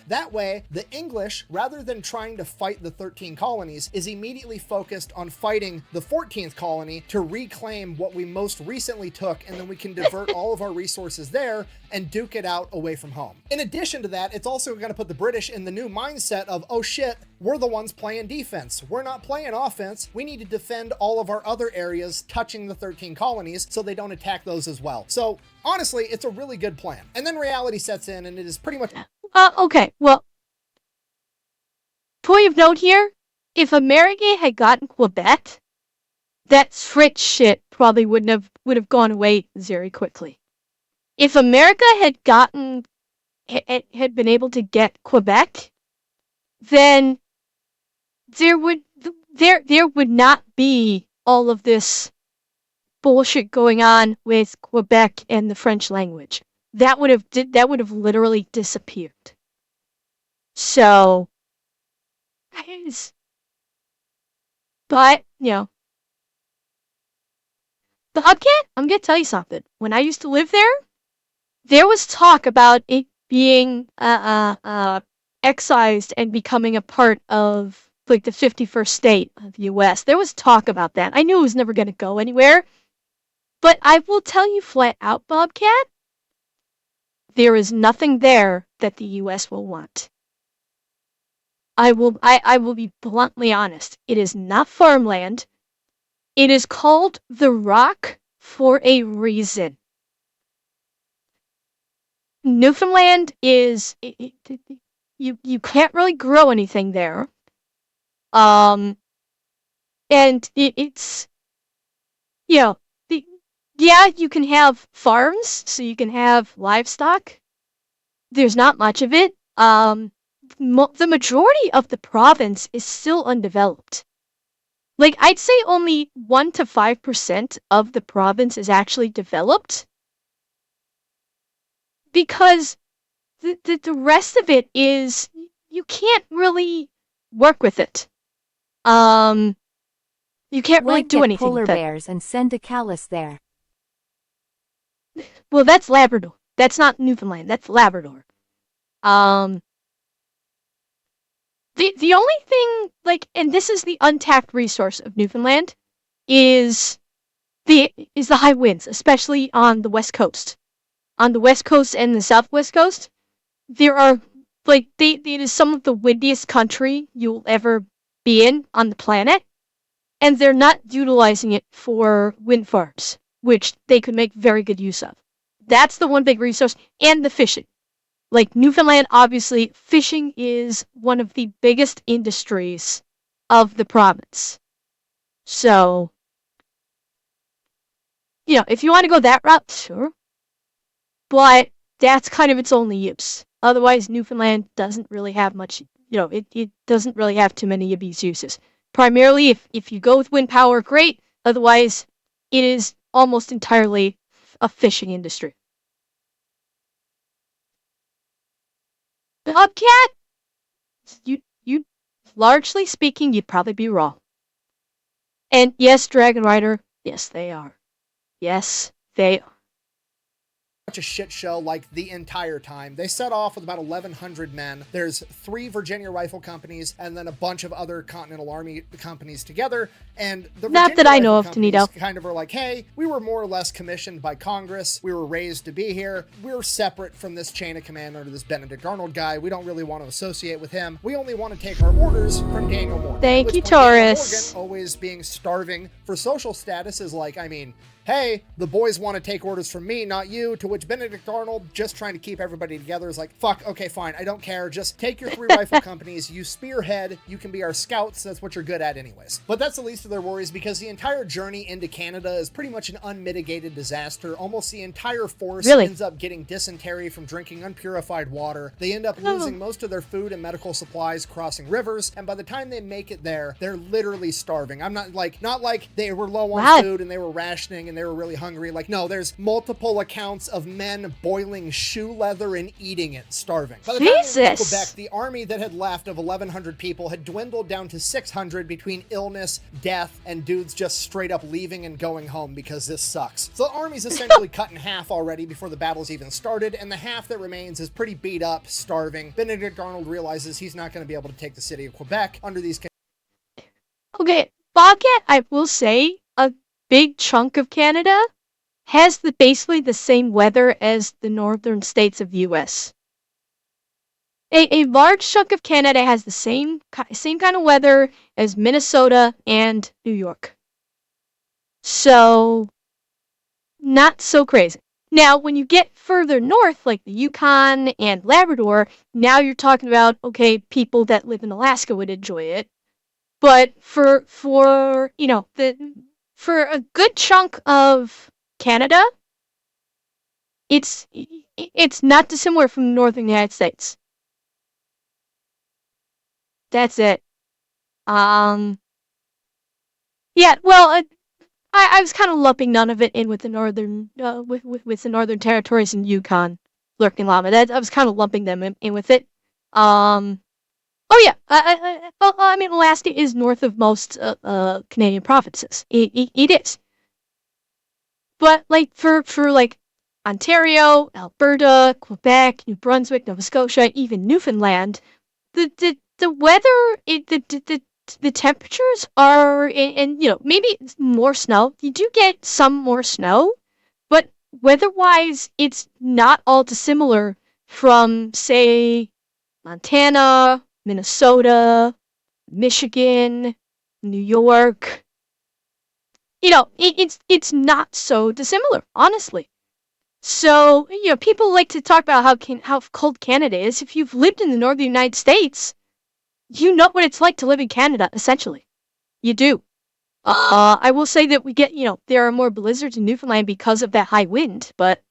That way, the English, rather than trying to fight the 13 colonies, is immediately focused on fighting the 14th colony to reclaim what we most recently took, and then we can divert all of our resources there and duke it out away from home. In addition to that, it's also going to put the British in the new mindset of, oh shit, we're the ones playing defense. We're not playing offense. We need to defend all of our other areas touching the 13 colonies so they don't attack those as well. So honestly, it's a really good plan. And then reality sets in, and it is pretty much... Okay, well, point of note here, if America had gotten Quebec, that French shit probably would have gone away very quickly. If America had been able to get Quebec, then there would not be all of this bullshit going on with Quebec and the French language. That would have literally disappeared. So, but Bobcat, I'm gonna tell you something. When I used to live there was talk about it being excised and becoming a part of like the 51st state of the U.S. There was talk about that. I knew it was never gonna go anywhere, but I will tell you flat out, Bobcat. There is nothing there that the U.S. will want. I will be bluntly honest. It is not farmland. It is called the Rock for a reason. Newfoundland is you can't really grow anything there. And it's you can have farms, so you can have livestock. There's not much of it. The majority of the province is still undeveloped. Like, I'd say only 1 to 5% of the province is actually developed. Because the rest of it is, you can't really work with it. You can't really do anything polar with it. bears and send a callus there. Well, that's Labrador. That's not Newfoundland. That's Labrador. The only thing, like, and this is the untapped resource of Newfoundland, is the high winds, especially on the west coast. On the west coast and the southwest coast, there are it is some of the windiest country you'll ever be in on the planet, and they're not utilizing it for wind farms, which they could make very good use of. That's the one big resource, and the fishing. Like, Newfoundland, obviously, fishing is one of the biggest industries of the province. So, if you want to go that route, sure. But that's kind of its only use. Otherwise, Newfoundland doesn't really have much, it doesn't really have too many of these uses. Primarily, if you go with wind power, great. Otherwise, it is almost entirely a fishing industry. Bobcat? You, largely speaking, you'd probably be wrong. And yes, Dragon Rider, yes, they are. Yes, they are. A shit show like the entire time. They set off with about 1,100 men. There's 3 Virginia rifle companies and then a bunch of other Continental Army companies together. And the Not Virginia that I know rifle of, Tonito. kind of are like, hey, we were more or less commissioned by Congress. We were raised to be here. We're separate from this chain of command under this Benedict Arnold guy. We don't really want to associate with him. We only want to take our orders from Daniel Morgan. Thank you, Taurus. Morgan, always being starving for social status, is like, I mean, hey, the boys want to take orders from me, not you, to which Benedict Arnold, just trying to keep everybody together, is like, fuck, okay, fine, I don't care, just take your 3 rifle companies, you spearhead, you can be our scouts, that's what you're good at anyways. But that's the least of their worries, because the entire journey into Canada is pretty much an unmitigated disaster. Almost the entire force ends up getting dysentery from drinking unpurified water. They end up losing most of their food and medical supplies crossing rivers, and by the time they make it there, they're literally starving. I'm not like they were low on food and they were rationing and they were really hungry. Like, no, there's multiple accounts of men boiling shoe leather and eating it, starving. By the time they reached Jesus. Quebec, the army that had left of 1,100 people had dwindled down to 600 between illness, death, and dudes just straight up leaving and going home because this sucks. So the army's essentially cut in half already before the battle's even started, and the half that remains is pretty beat up, starving. Benedict Arnold realizes he's not going to be able to take the city of Quebec under these conditions. Okay, Bobcat, I will say, a big chunk of Canada has basically the same weather as the northern states of the U.S. A large chunk of Canada has the same kind of weather as Minnesota and New York. So, not so crazy. Now, when you get further north, like the Yukon and Labrador, now you're talking about, okay, people that live in Alaska would enjoy it. But for a good chunk of Canada, it's not dissimilar from the northern United States. That's it. Yeah, well, I was kind of lumping none of it in with the northern with the northern territories and Yukon, lurking llama. I was kind of lumping them in with it. Oh yeah, I mean Alaska is north of most Canadian provinces. It is, but like for like Ontario, Alberta, Quebec, New Brunswick, Nova Scotia, even Newfoundland, the weather, the temperatures are, and maybe more snow. You do get some more snow, but weather-wise, it's not all dissimilar from, say, Montana, Minnesota, Michigan, New York. It's not so dissimilar, honestly. So, people like to talk about how cold Canada is. If you've lived in the northern United States, you know what it's like to live in Canada, essentially. You do. I will say that we get, there are more blizzards in Newfoundland because of that high wind, but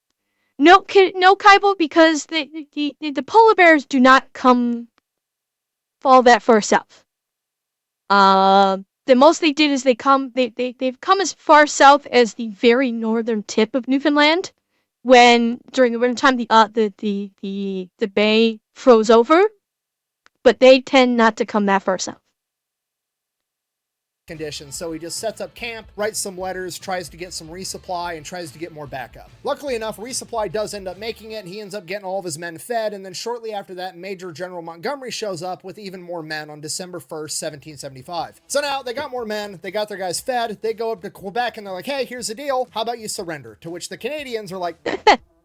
no, Kaibo, because the polar bears do not fall that far south. The most they did is they've come as far south as the very northern tip of Newfoundland, when during the wintertime the bay froze over, but they tend not to come that far south. Conditions, so he just sets up camp, writes some letters, tries to get some resupply, and tries to get more backup. Luckily enough, resupply does end up making it, and he ends up getting all of his men fed, and then shortly after that, Major General Montgomery shows up with even more men on December 1st, 1775. So now, they got more men, they got their guys fed, they go up to Quebec, and they're like, hey, here's the deal, how about you surrender? To which the Canadians are like,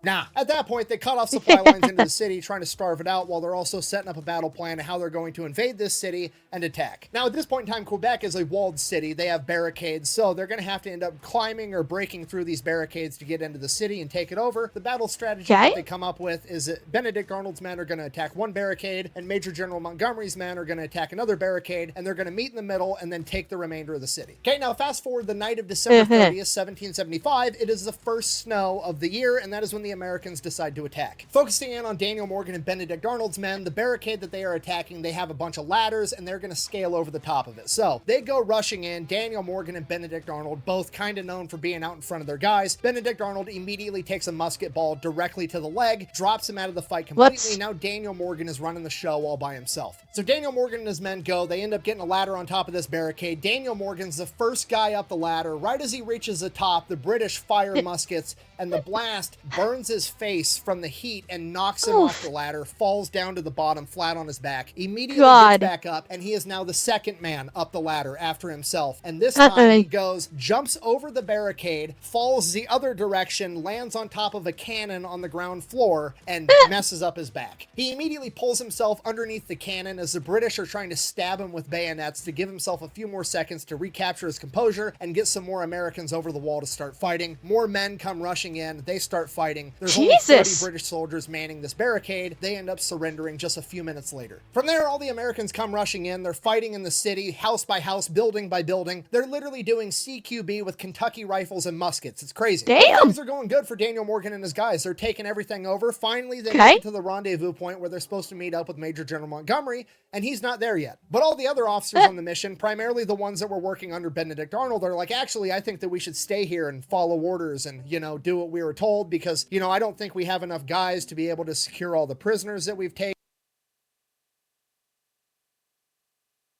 nah. At that point, they cut off supply lines into the city, trying to starve it out, while they're also setting up a battle plan of how they're going to invade this city and attack. Now, at this point in time, Quebec is a walled city. They have barricades, so they're going to have to end up climbing or breaking through these barricades to get into the city and take it over. The battle strategy that they come up with is that Benedict Arnold's men are going to attack one barricade, and Major General Montgomery's men are going to attack another barricade, and they're going to meet in the middle and then take the remainder of the city. Okay, now fast forward the night of December 30th, 1775. It is the first snow of the year, and that is when the Americans decide to attack. Focusing in on Daniel Morgan and Benedict Arnold's men, the barricade that they are attacking, they have a bunch of ladders, and they're going to scale over the top of it. So they go rushing in. Daniel Morgan and Benedict Arnold, both kind of known for being out in front of their guys. Benedict Arnold immediately takes a musket ball directly to the leg, drops him out of the fight completely. Now Daniel Morgan is running the show all by himself. So Daniel Morgan and his men go. They end up getting a ladder on top of this barricade. Daniel Morgan's the first guy up the ladder. Right as he reaches the top, the British fire muskets, and the blast burns his face from the heat and knocks him off the ladder, falls down to the bottom flat on his back, immediately gets back up, and he is now the second man up the ladder after himself. And this time he goes, jumps over the barricade, falls the other direction, lands on top of a cannon on the ground floor, and messes up his back. He immediately pulls himself underneath the cannon as the British are trying to stab him with bayonets to give himself a few more seconds to recapture his composure and get some more Americans over the wall to start fighting. More men come rushing in, they start fighting. fighting. There's only 30 Jesus! British soldiers manning this barricade. They end up surrendering just a few minutes later. From there, all the Americans come rushing in. They're fighting in the city, house by house, building by building. They're literally doing CQB with Kentucky rifles and muskets. It's crazy. Damn! Things are going good for Daniel Morgan and his guys. They're taking everything over. Finally, they Okay. make it to the rendezvous point where they're supposed to meet up with Major General Montgomery, and he's not there yet. But all the other officers on the mission, primarily the ones that were working under Benedict Arnold, are like, actually, I think that we should stay here and follow orders and, do what we were told because, I don't think we have enough guys to be able to secure all the prisoners that we've taken.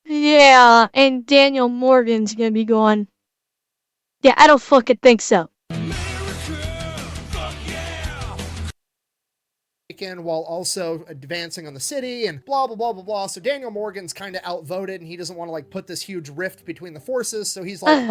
Yeah, and Daniel Morgan's gonna be going, yeah, I don't fucking think so. While also advancing on the city and blah, blah, blah, blah, blah. So Daniel Morgan's kind of outvoted and he doesn't want to put this huge rift between the forces. So he's like,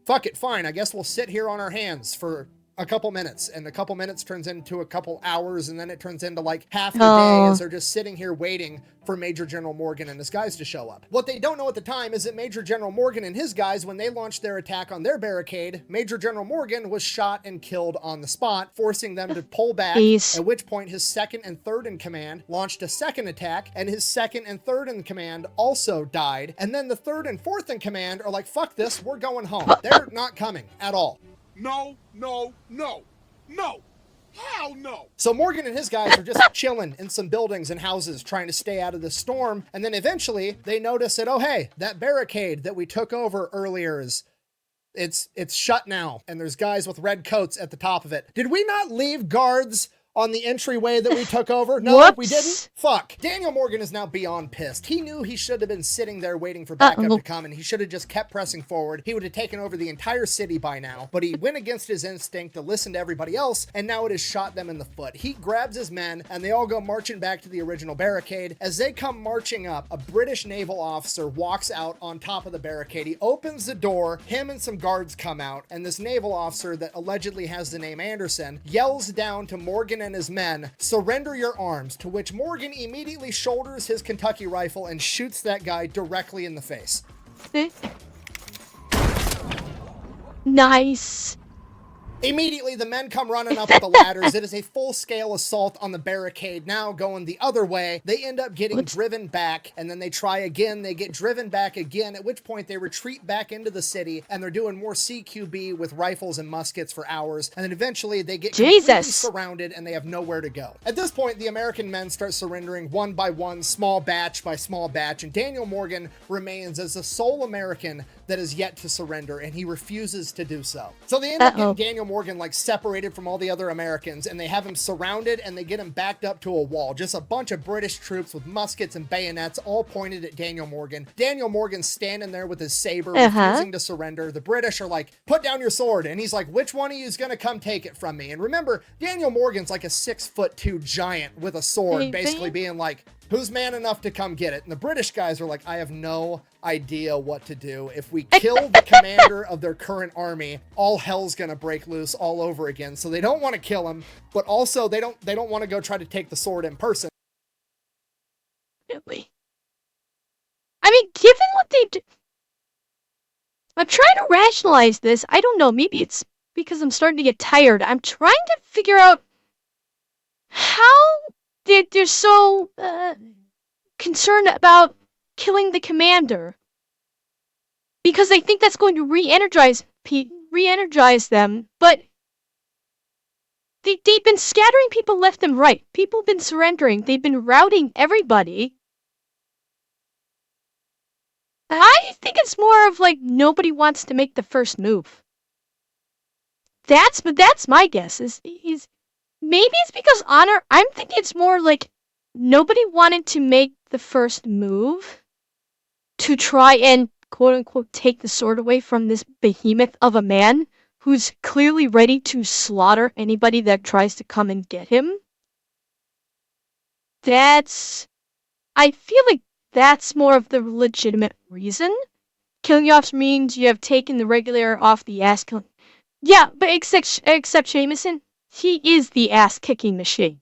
fuck it, fine. I guess we'll sit here on our hands for a couple minutes, and a couple minutes turns into a couple hours, and then it turns into half the day as they're just sitting here waiting for Major General Morgan and his guys to show up. What they don't know at the time is that Major General Morgan and his guys, when they launched their attack on their barricade, Major General Morgan was shot and killed on the spot, forcing them to pull back, at which point his second and third in command launched a second attack, and his second and third in command also died, and then the third and fourth in command are like, fuck this, we're going home. They're not coming at all. No, no, no, no. Hell no. So Morgan and his guys are just chilling in some buildings and houses trying to stay out of the storm. And then eventually they notice that, oh, hey, that barricade that we took over earlier it's shut now. And there's guys with red coats at the top of it. Did we not leave guards on the entryway that we took over? No, we didn't. Fuck. Daniel Morgan is now beyond pissed. He knew he should have been sitting there waiting for backup to come, and he should have just kept pressing forward. He would have taken over the entire city by now, but he went against his instinct to listen to everybody else, and now it has shot them in the foot. He grabs his men, and they all go marching back to the original barricade. As they come marching up, a British naval officer walks out on top of the barricade. He opens the door, him and some guards come out, and this naval officer that allegedly has the name Anderson yells down to Morgan and his men, surrender your arms, to which Morgan immediately shoulders his Kentucky rifle and shoots that guy directly in the face. Nice. Immediately, the men come running up with the ladders. It is a full-scale assault on the barricade, now going the other way. They end up getting driven back, and then they try again. They get driven back again, at which point they retreat back into the city, and they're doing more CQB with rifles and muskets for hours. And then eventually, they get completely surrounded, and they have nowhere to go. At this point, the American men start surrendering one by one, small batch by small batch, and Daniel Morgan remains as the sole American that is yet to surrender, and he refuses to do so. So they end up getting Daniel Morgan separated from all the other Americans, and they have him surrounded, and they get him backed up to a wall. Just a bunch of British troops with muskets and bayonets all pointed at Daniel Morgan. Daniel Morgan's standing there with his saber, refusing to surrender. The British are like, put down your sword, and he's like, which one of you is gonna come take it from me? And remember, Daniel Morgan's like a 6'2" giant with a sword, basically being like, who's man enough to come get it? And the British guys are like, I have no idea what to do. If we kill the commander of their current army, all hell's gonna break loose all over again. So they don't want to kill him, but also they don't want to go try to take the sword in person. Really? I mean, given what they do, I'm trying to rationalize this. I don't know. Maybe it's because I'm starting to get tired. I'm trying to figure out how they're so concerned about killing the commander, because they think that's going to re-energize them, but they've been scattering people left and right. People have been surrendering. They've been routing everybody. I think it's more of nobody wants to make the first move. That's my guess. Is maybe it's because honor. I'm thinking it's more nobody wanted to make the first move to try and quote unquote take the sword away from this behemoth of a man who's clearly ready to slaughter anybody that tries to come and get him. I feel like that's more of the legitimate reason. Killing you off means you have taken the regular off the ass killing. Yeah, but except Jameson, he is the ass kicking machine.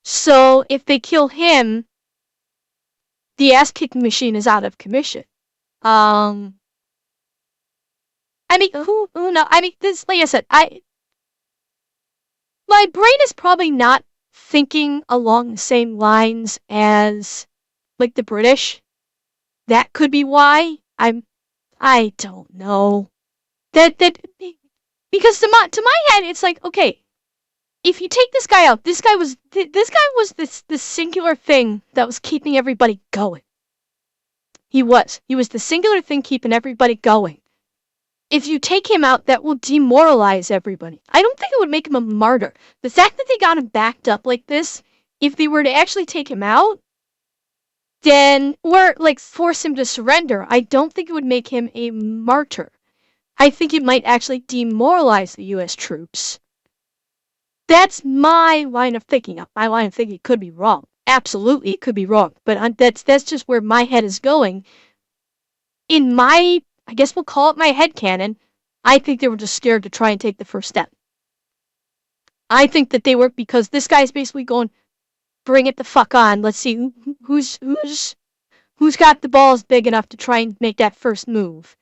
So if they kill him, the ass kicking machine is out of commission. I mean, who knows? I mean, this, like I said, my brain is probably not thinking along the same lines as, like, the British. That could be why. I don't know. Because to my head, it's like, okay, if you take this guy out, this guy was this singular thing that was keeping everybody going. He was the singular thing keeping everybody going. If you take him out, that will demoralize everybody. I don't think it would make him a martyr. The fact that they got him backed up like this, if they were to actually take him out, then, or like force him to surrender, I don't think it would make him a martyr. I think it might actually demoralize the US troops. That's my line of thinking. My line of thinking could be wrong. Absolutely, it could be wrong. But that's just where my head is going. In my, I guess we'll call it my headcanon, I think they were just scared to try and take the first step. I think that they were, because this guy's basically going, bring it the fuck on. Let's see who's got the balls big enough to try and make that first move.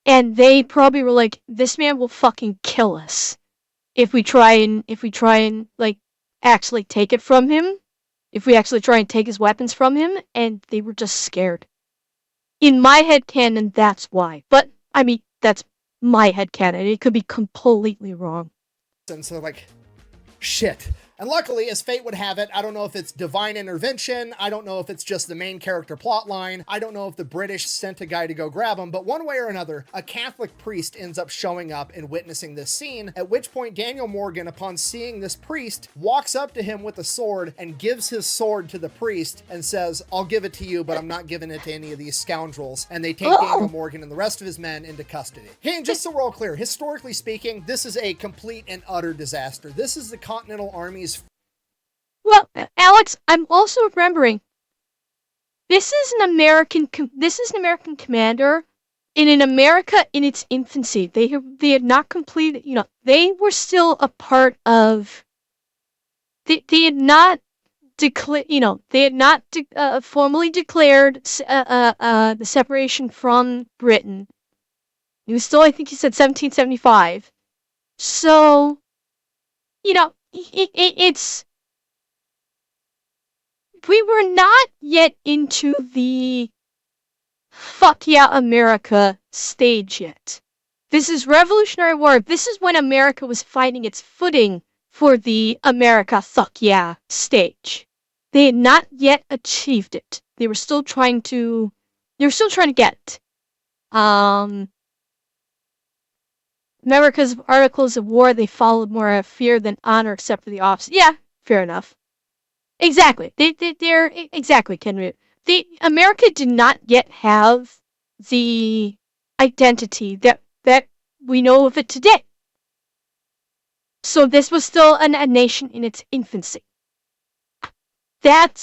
And they probably were like, this man will fucking kill us if we try and like actually take it from him. If we actually try and take his weapons from him, and they were just scared. In my headcanon, that's why. But I mean, that's my headcanon. It could be completely wrong. And so like, shit. And luckily, as fate would have it, I don't know if it's divine intervention, I don't know if it's just the main character plotline, I don't know if the British sent a guy to go grab him, but one way or another, a Catholic priest ends up showing up and witnessing this scene, at which point Daniel Morgan, upon seeing this priest, walks up to him with a sword and gives his sword to the priest and says, I'll give it to you, but I'm not giving it to any of these scoundrels. And they take Daniel Morgan and the rest of his men into custody. Okay, and just so we're all clear, historically speaking, this is a complete and utter disaster. This is the Continental Army's. Well, Alex, I'm also remembering this is an American commander in America in its infancy. They had not completed, they were still a part of. They had not declared, they had not formally declared the separation from Britain. It was still, I think you said 1775. So, it's. We were not yet into the fuck yeah America stage yet. This is Revolutionary War. This is when America was finding its footing for the America fuck yeah stage. They had not yet achieved it. They were still trying to get it. America's articles of war, they followed more out of fear than honor, except for the officer. Yeah, fair enough. Exactly. They're exactly, Kenry. America did not yet have the identity that we know of it today. So this was still a nation in its infancy. That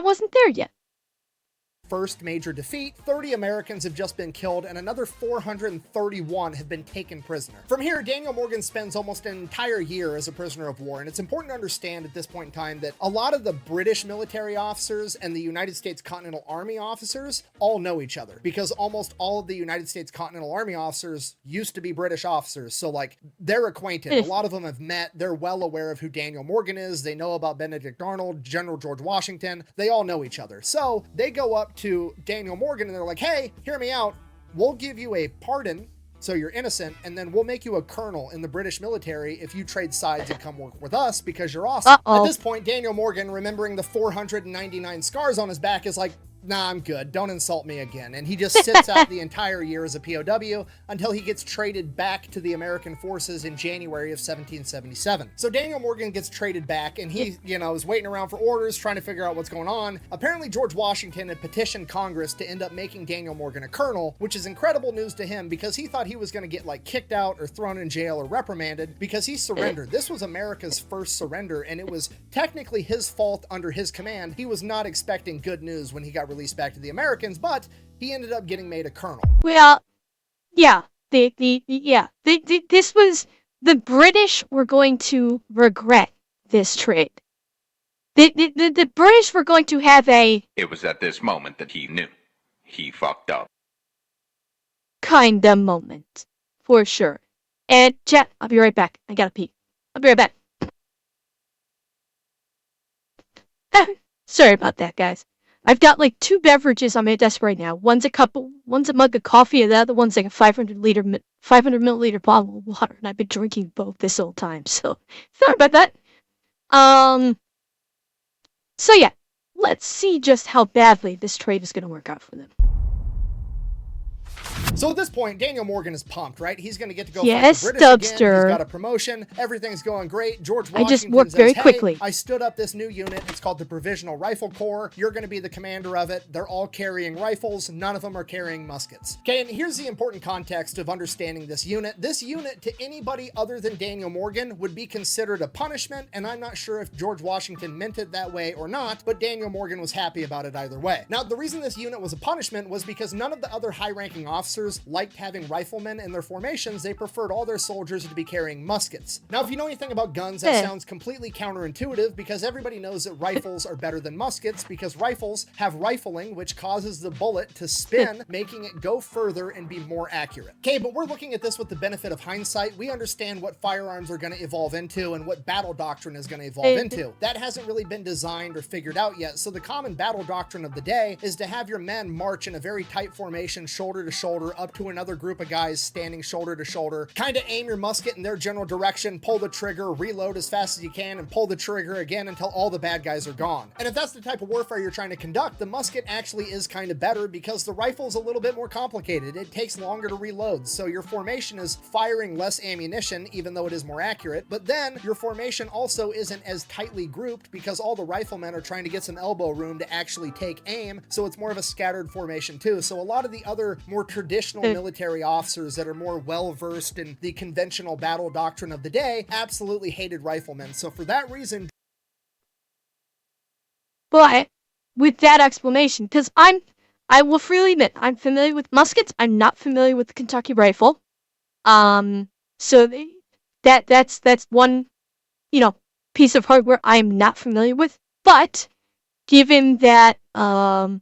wasn't there yet. First major defeat, 30 Americans have just been killed and another 431 have been taken prisoner. From here, Daniel Morgan spends almost an entire year as a prisoner of war, and it's important to understand at this point in time that a lot of the British military officers and the United States Continental Army officers all know each other, because almost all of the United States Continental Army officers used to be British officers, so like, they're acquainted. A lot of them have met, they're well aware of who Daniel Morgan is, they know about Benedict Arnold, General George Washington, they all know each other. So, they go up to Daniel Morgan and they're like, hey, hear me out. We'll give you a pardon, so you're innocent, and then we'll make you a colonel in the British military if you trade sides and come work with us because you're awesome. At this point, Daniel Morgan, remembering the 499 scars on his back, is like, nah, I'm good. Don't insult me again. And he just sits out the entire year as a POW until he gets traded back to the American forces in January of 1777. So Daniel Morgan gets traded back and he, is waiting around for orders, trying to figure out what's going on. Apparently George Washington had petitioned Congress to end up making Daniel Morgan a colonel, which is incredible news to him because he thought he was going to get like kicked out or thrown in jail or reprimanded because he surrendered. This was America's first surrender and it was technically his fault under his command. He was not expecting good news when he got released back to the Americans, but he ended up getting made a colonel. Well, yeah, this was, the British were going to regret this trade. The British were going to have a... It was at this moment that he knew. He fucked up. Kinda moment. For sure. And, chat, I'll be right back. I gotta pee. I'll be right back. Sorry about that, guys. I've got like 2 beverages on my desk right now. One's a mug of coffee, and the other one's like a 500 milliliter bottle of water, and I've been drinking both this whole time. So sorry about that. Um. So yeah, let's see just how badly this trade is going to work out for them. So at this point, Daniel Morgan is pumped, right? He's going to get to go Yes, fight the British again. Dubster. He's got a promotion. Everything's going great. George I Washington just worked says, very hey, quickly. I stood up this new unit. It's called the Provisional Rifle Corps. You're going to be the commander of it. They're all carrying rifles. None of them are carrying muskets. Okay, and here's the important context of understanding this unit. This unit, to anybody other than Daniel Morgan, would be considered a punishment, and I'm not sure if George Washington meant it that way or not, but Daniel Morgan was happy about it either way. Now, the reason this unit was a punishment was because none of the other high-ranking officers liked having riflemen in their formations. They preferred all their soldiers to be carrying muskets. Now, if you know anything about guns, that sounds completely counterintuitive because everybody knows that rifles are better than muskets because rifles have rifling, which causes the bullet to spin, making it go further and be more accurate. Okay, but we're looking at this with the benefit of hindsight. We understand what firearms are going to evolve into and what battle doctrine is going to evolve into. That hasn't really been designed or figured out yet, so the common battle doctrine of the day is to have your men march in a very tight formation, shoulder to shoulder, up to another group of guys standing shoulder to shoulder, kind of aim your musket in their general direction, pull the trigger, reload as fast as you can, and pull the trigger again until all the bad guys are gone. And if that's the type of warfare you're trying to conduct, the musket actually is kind of better because the rifle's a little bit more complicated. It takes longer to reload, so your formation is firing less ammunition, even though it is more accurate, but then your formation also isn't as tightly grouped because all the riflemen are trying to get some elbow room to actually take aim, so it's more of a scattered formation too. So a lot of the other more traditional military officers that are more well-versed in the conventional battle doctrine of the day absolutely hated riflemen. So for that reason... But with that explanation, because I will freely admit, I'm familiar with muskets. I'm not familiar with the Kentucky rifle. So that's one, piece of hardware I'm not familiar with. But given that the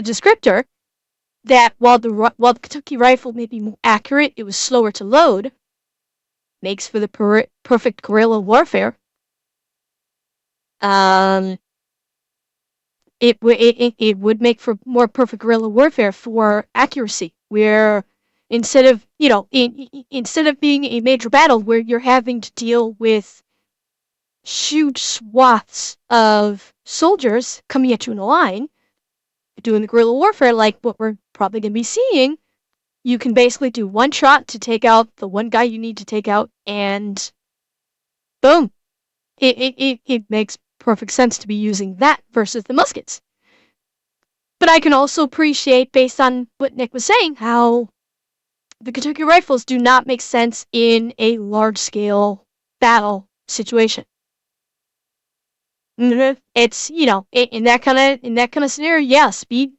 descriptor that while the Kentucky rifle may be more accurate, it was slower to load, makes for the perfect guerrilla warfare. It would make for more perfect guerrilla warfare for accuracy, where instead of instead of being a major battle where you're having to deal with huge swaths of soldiers coming at you in a line, doing the guerrilla warfare like what we're probably going to be seeing, you can basically do one shot to take out the one guy you need to take out, and boom. It makes perfect sense to be using that versus the muskets. But I can also appreciate, based on what Nick was saying, how the Kentucky rifles do not make sense in a large-scale battle situation. It's in that kind of scenario, yeah, speed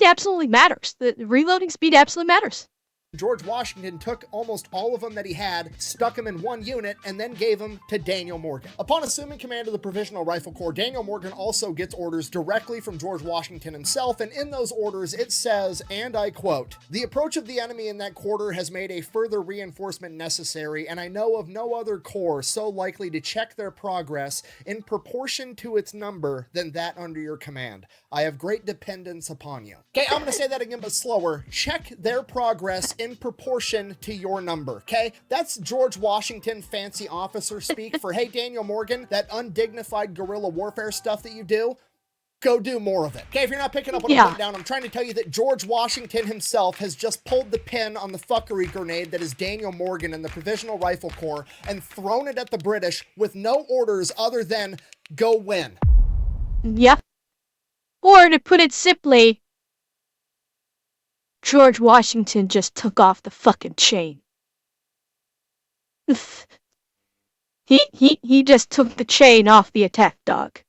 absolutely matters. The reloading speed absolutely matters. George Washington took almost all of them that he had, stuck them in one unit, and then gave them to Daniel Morgan. Upon assuming command of the Provisional Rifle Corps, Daniel Morgan also gets orders directly from George Washington himself, and in those orders it says, and I quote, "The approach of the enemy in that quarter has made a further reinforcement necessary, and I know of no other corps so likely to check their progress in proportion to its number than that under your command. I have great dependence upon you." Okay, I'm going to say that again, but slower. Check their progress in proportion to your number, okay? That's George Washington fancy officer speak for, hey, Daniel Morgan, that undignified guerrilla warfare stuff that you do, go do more of it. Okay, if you're not picking up what I'm putting down, I'm trying to tell you that George Washington himself has just pulled the pin on the fuckery grenade that is Daniel Morgan and the Provisional Rifle Corps and thrown it at the British with no orders other than go win. Yeah. Or to put it simply, George Washington just took off the fucking chain. He just took the chain off the attack dog.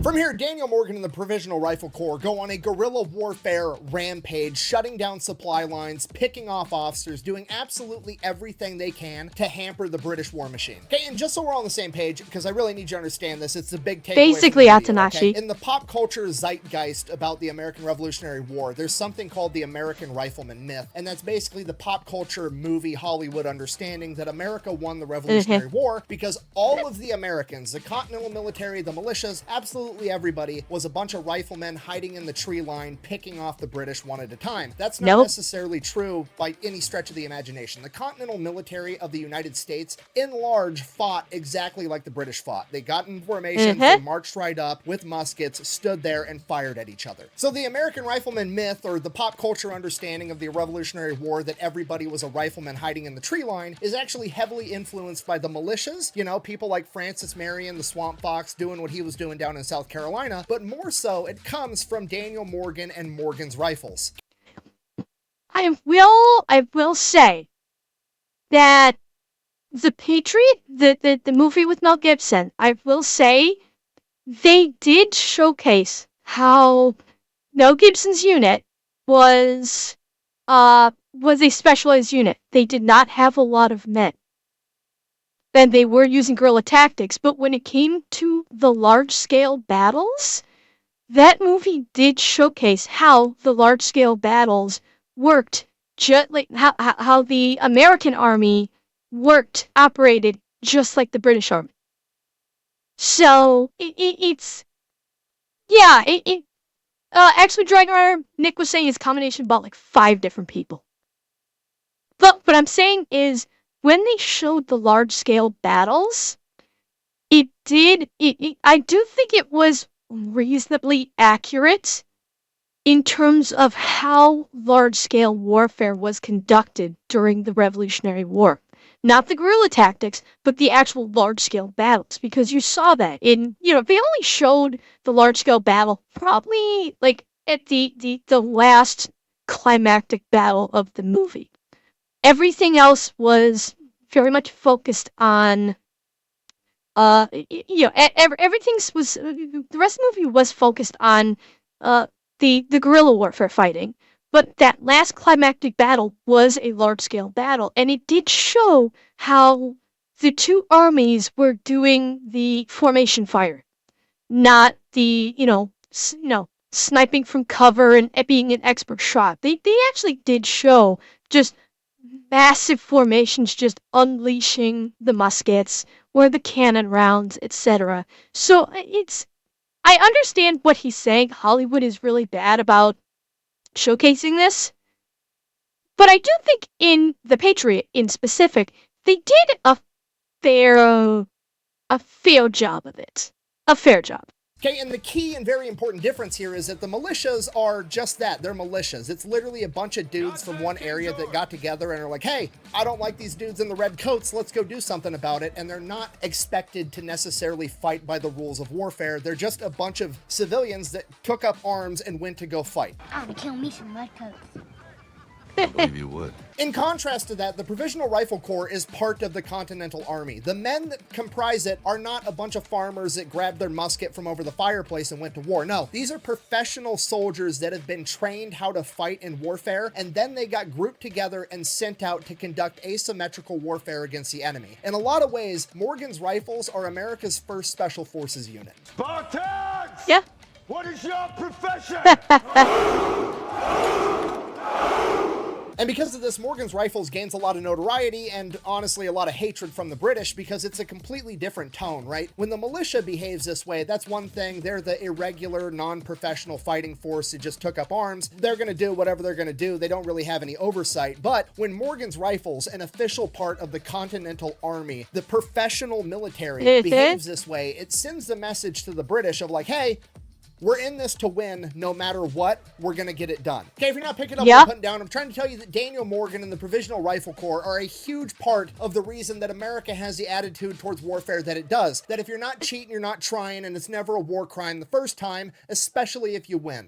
From here, Daniel Morgan and the Provisional Rifle Corps go on a guerrilla warfare rampage, shutting down supply lines, picking off officers, doing absolutely everything they can to hamper the British war machine. Okay, and just so we're all on the same page, because I really need you to understand this, it's the big takeaway. Basically, from the video, Atanashi. okay? In the pop culture zeitgeist about the American Revolutionary War, there's something called the American Rifleman myth, and that's basically the pop culture movie Hollywood understanding that America won the Revolutionary War because all of the Americans, the Continental Military, the militias, absolutely everybody was a bunch of riflemen hiding in the tree line, picking off the British one at a time. That's not necessarily true by any stretch of the imagination. The Continental Military of the United States, in large, fought exactly like the British fought. They got in formation, they marched right up with muskets, stood there, and fired at each other. So the American Rifleman myth, or the pop culture understanding of the Revolutionary War that everybody was a rifleman hiding in the tree line, is actually heavily influenced by the militias, you know, people like Francis Marion, the Swamp Fox, doing what he was doing down in South Carolina, but more so, it comes from Daniel Morgan and Morgan's rifles. I will say that The Patriot, the movie with Mel Gibson, I will say they did showcase how Mel Gibson's unit was a specialized unit. They did not have a lot of men. And they were using guerrilla tactics, but when it came to the large-scale battles, that movie did showcase how the large-scale battles worked, just like how the American army operated just like the British army. So actually, Dragon Rider, Nick was saying it's a combination of about like 5 different people. But what I'm saying is, when they showed the large-scale battles, I do think it was reasonably accurate in terms of how large-scale warfare was conducted during the Revolutionary War. Not the guerrilla tactics, but the actual large-scale battles, because you saw that in, they only showed the large-scale battle probably like at the last climactic battle of the movie. Everything else was very much focused on everything's was the rest of the movie was focused on the guerrilla warfare fighting, but that last climactic battle was a large-scale battle, and it did show how the two armies were doing the formation fire, not the sniping from cover and being an expert shot. They actually did show just massive formations just unleashing the muskets or the cannon rounds, etc. So I understand what he's saying. Hollywood is really bad about showcasing this. But I do think in The Patriot, in specific, they did a fair job of it. A fair job. Okay, and the key and very important difference here is that the militias are just that. They're militias. It's literally a bunch of dudes from one area that got together and are like, hey, I don't like these dudes in the red coats. Let's go do something about it. And they're not expected to necessarily fight by the rules of warfare. They're just a bunch of civilians that took up arms and went to go fight. I would kill me some redcoats. I believe you would. In contrast to that, the Provisional Rifle Corps is part of the Continental Army. The men that comprise it are not a bunch of farmers that grabbed their musket from over the fireplace and went to war. No, these are professional soldiers that have been trained how to fight in warfare, and then they got grouped together and sent out to conduct asymmetrical warfare against the enemy. In a lot of ways, Morgan's rifles are America's first special forces unit. Spartans! Yeah. What is your profession? And because of this, Morgan's rifles gains a lot of notoriety and honestly a lot of hatred from the British because it's a completely different tone, right? When the militia behaves this way, that's one thing. They're the irregular, non-professional fighting force that just took up arms. They're going to do whatever they're going to do. They don't really have any oversight. But when Morgan's rifles, an official part of the Continental Army, the professional military, behaves this way, it sends the message to the British of like, hey, we're in this to win no matter what. We're going to get it done. Okay, if you're not picking up what I'm putting down, I'm trying to tell you that Daniel Morgan and the Provisional Rifle Corps are a huge part of the reason that America has the attitude towards warfare that it does. That if you're not cheating, you're not trying, and it's never a war crime the first time, especially if you win.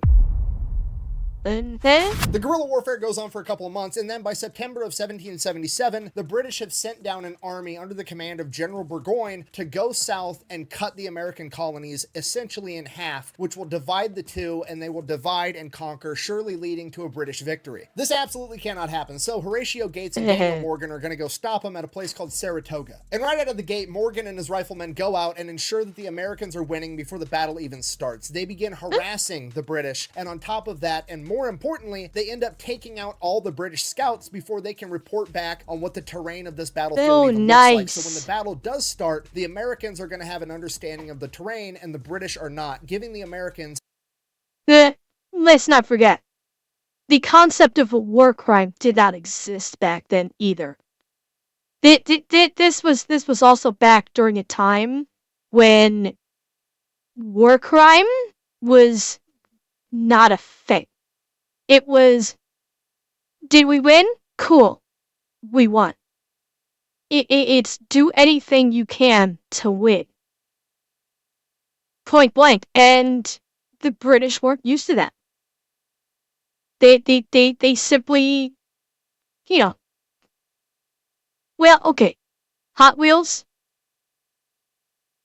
The guerrilla warfare goes on for a couple of months, and then by September of 1777, the British have sent down an army under the command of General Burgoyne to go south and cut the American colonies essentially in half, which will divide the two, and they will divide and conquer, surely leading to a British victory. This absolutely cannot happen, so Horatio Gates and Daniel Morgan are going to go stop him at a place called Saratoga. And right out of the gate, Morgan and his riflemen go out and ensure that the Americans are winning before the battle even starts. They begin harassing the British, and on top of that, and more importantly, they end up taking out all the British scouts before they can report back on what the terrain of this battlefield even looks like. So when the battle does start, the Americans are going to have an understanding of the terrain, and the British are not, giving the Americans... Let's not forget, the concept of a war crime did not exist back then either. This was also back during a time when war crime was not a thing. It was, did we win? Cool. We won. It's do anything you can to win. Point blank. And the British weren't used to that. They simply, you know. Well, okay. Hot Wheels.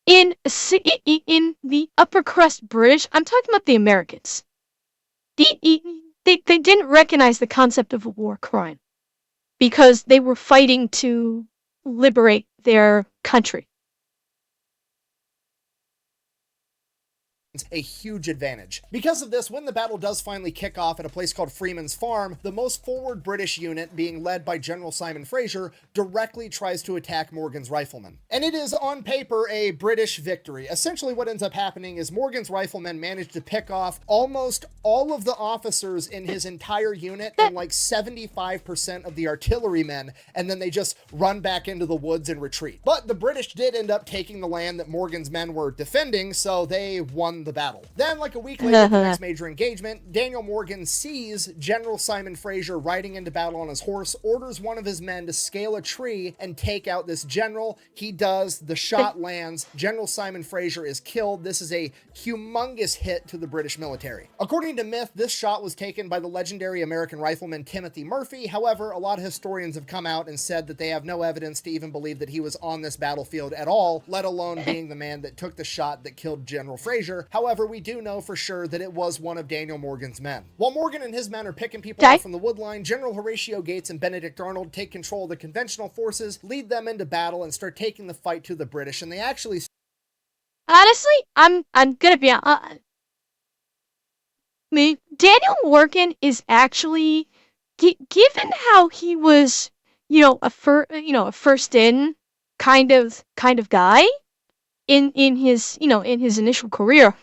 In the upper crust British, I'm talking about the Americans. They didn't recognize the concept of a war crime because they were fighting to liberate their country. A huge advantage. Because of this, when the battle does finally kick off at a place called Freeman's Farm, the most forward British unit, being led by General Simon Fraser, directly tries to attack Morgan's riflemen. And it is, on paper, a British victory. Essentially what ends up happening is Morgan's riflemen manage to pick off almost all of the officers in his entire unit and like 75% of the artillerymen, and then they just run back into the woods and retreat. But the British did end up taking the land that Morgan's men were defending, so they won the battle. Then, like a week later, the next major engagement, Daniel Morgan sees General Simon Fraser riding into battle on his horse, orders one of his men to scale a tree and take out this general. He does, the shot lands, General Simon Fraser is killed. This is a humongous hit to the British military. According to myth, this shot was taken by the legendary American rifleman Timothy Murphy. However, a lot of historians have come out and said that they have no evidence to even believe that he was on this battlefield at all, let alone being the man that took the shot that killed General Fraser. However, we do know for sure that it was one of Daniel Morgan's men. While Morgan and his men are picking people off from the woodline, General Horatio Gates and Benedict Arnold take control of the conventional forces, lead them into battle, and start taking the fight to the British. And they actually... Honestly, I'm gonna be Daniel Morgan is actually, given how he was, a first in kind of guy in his initial career.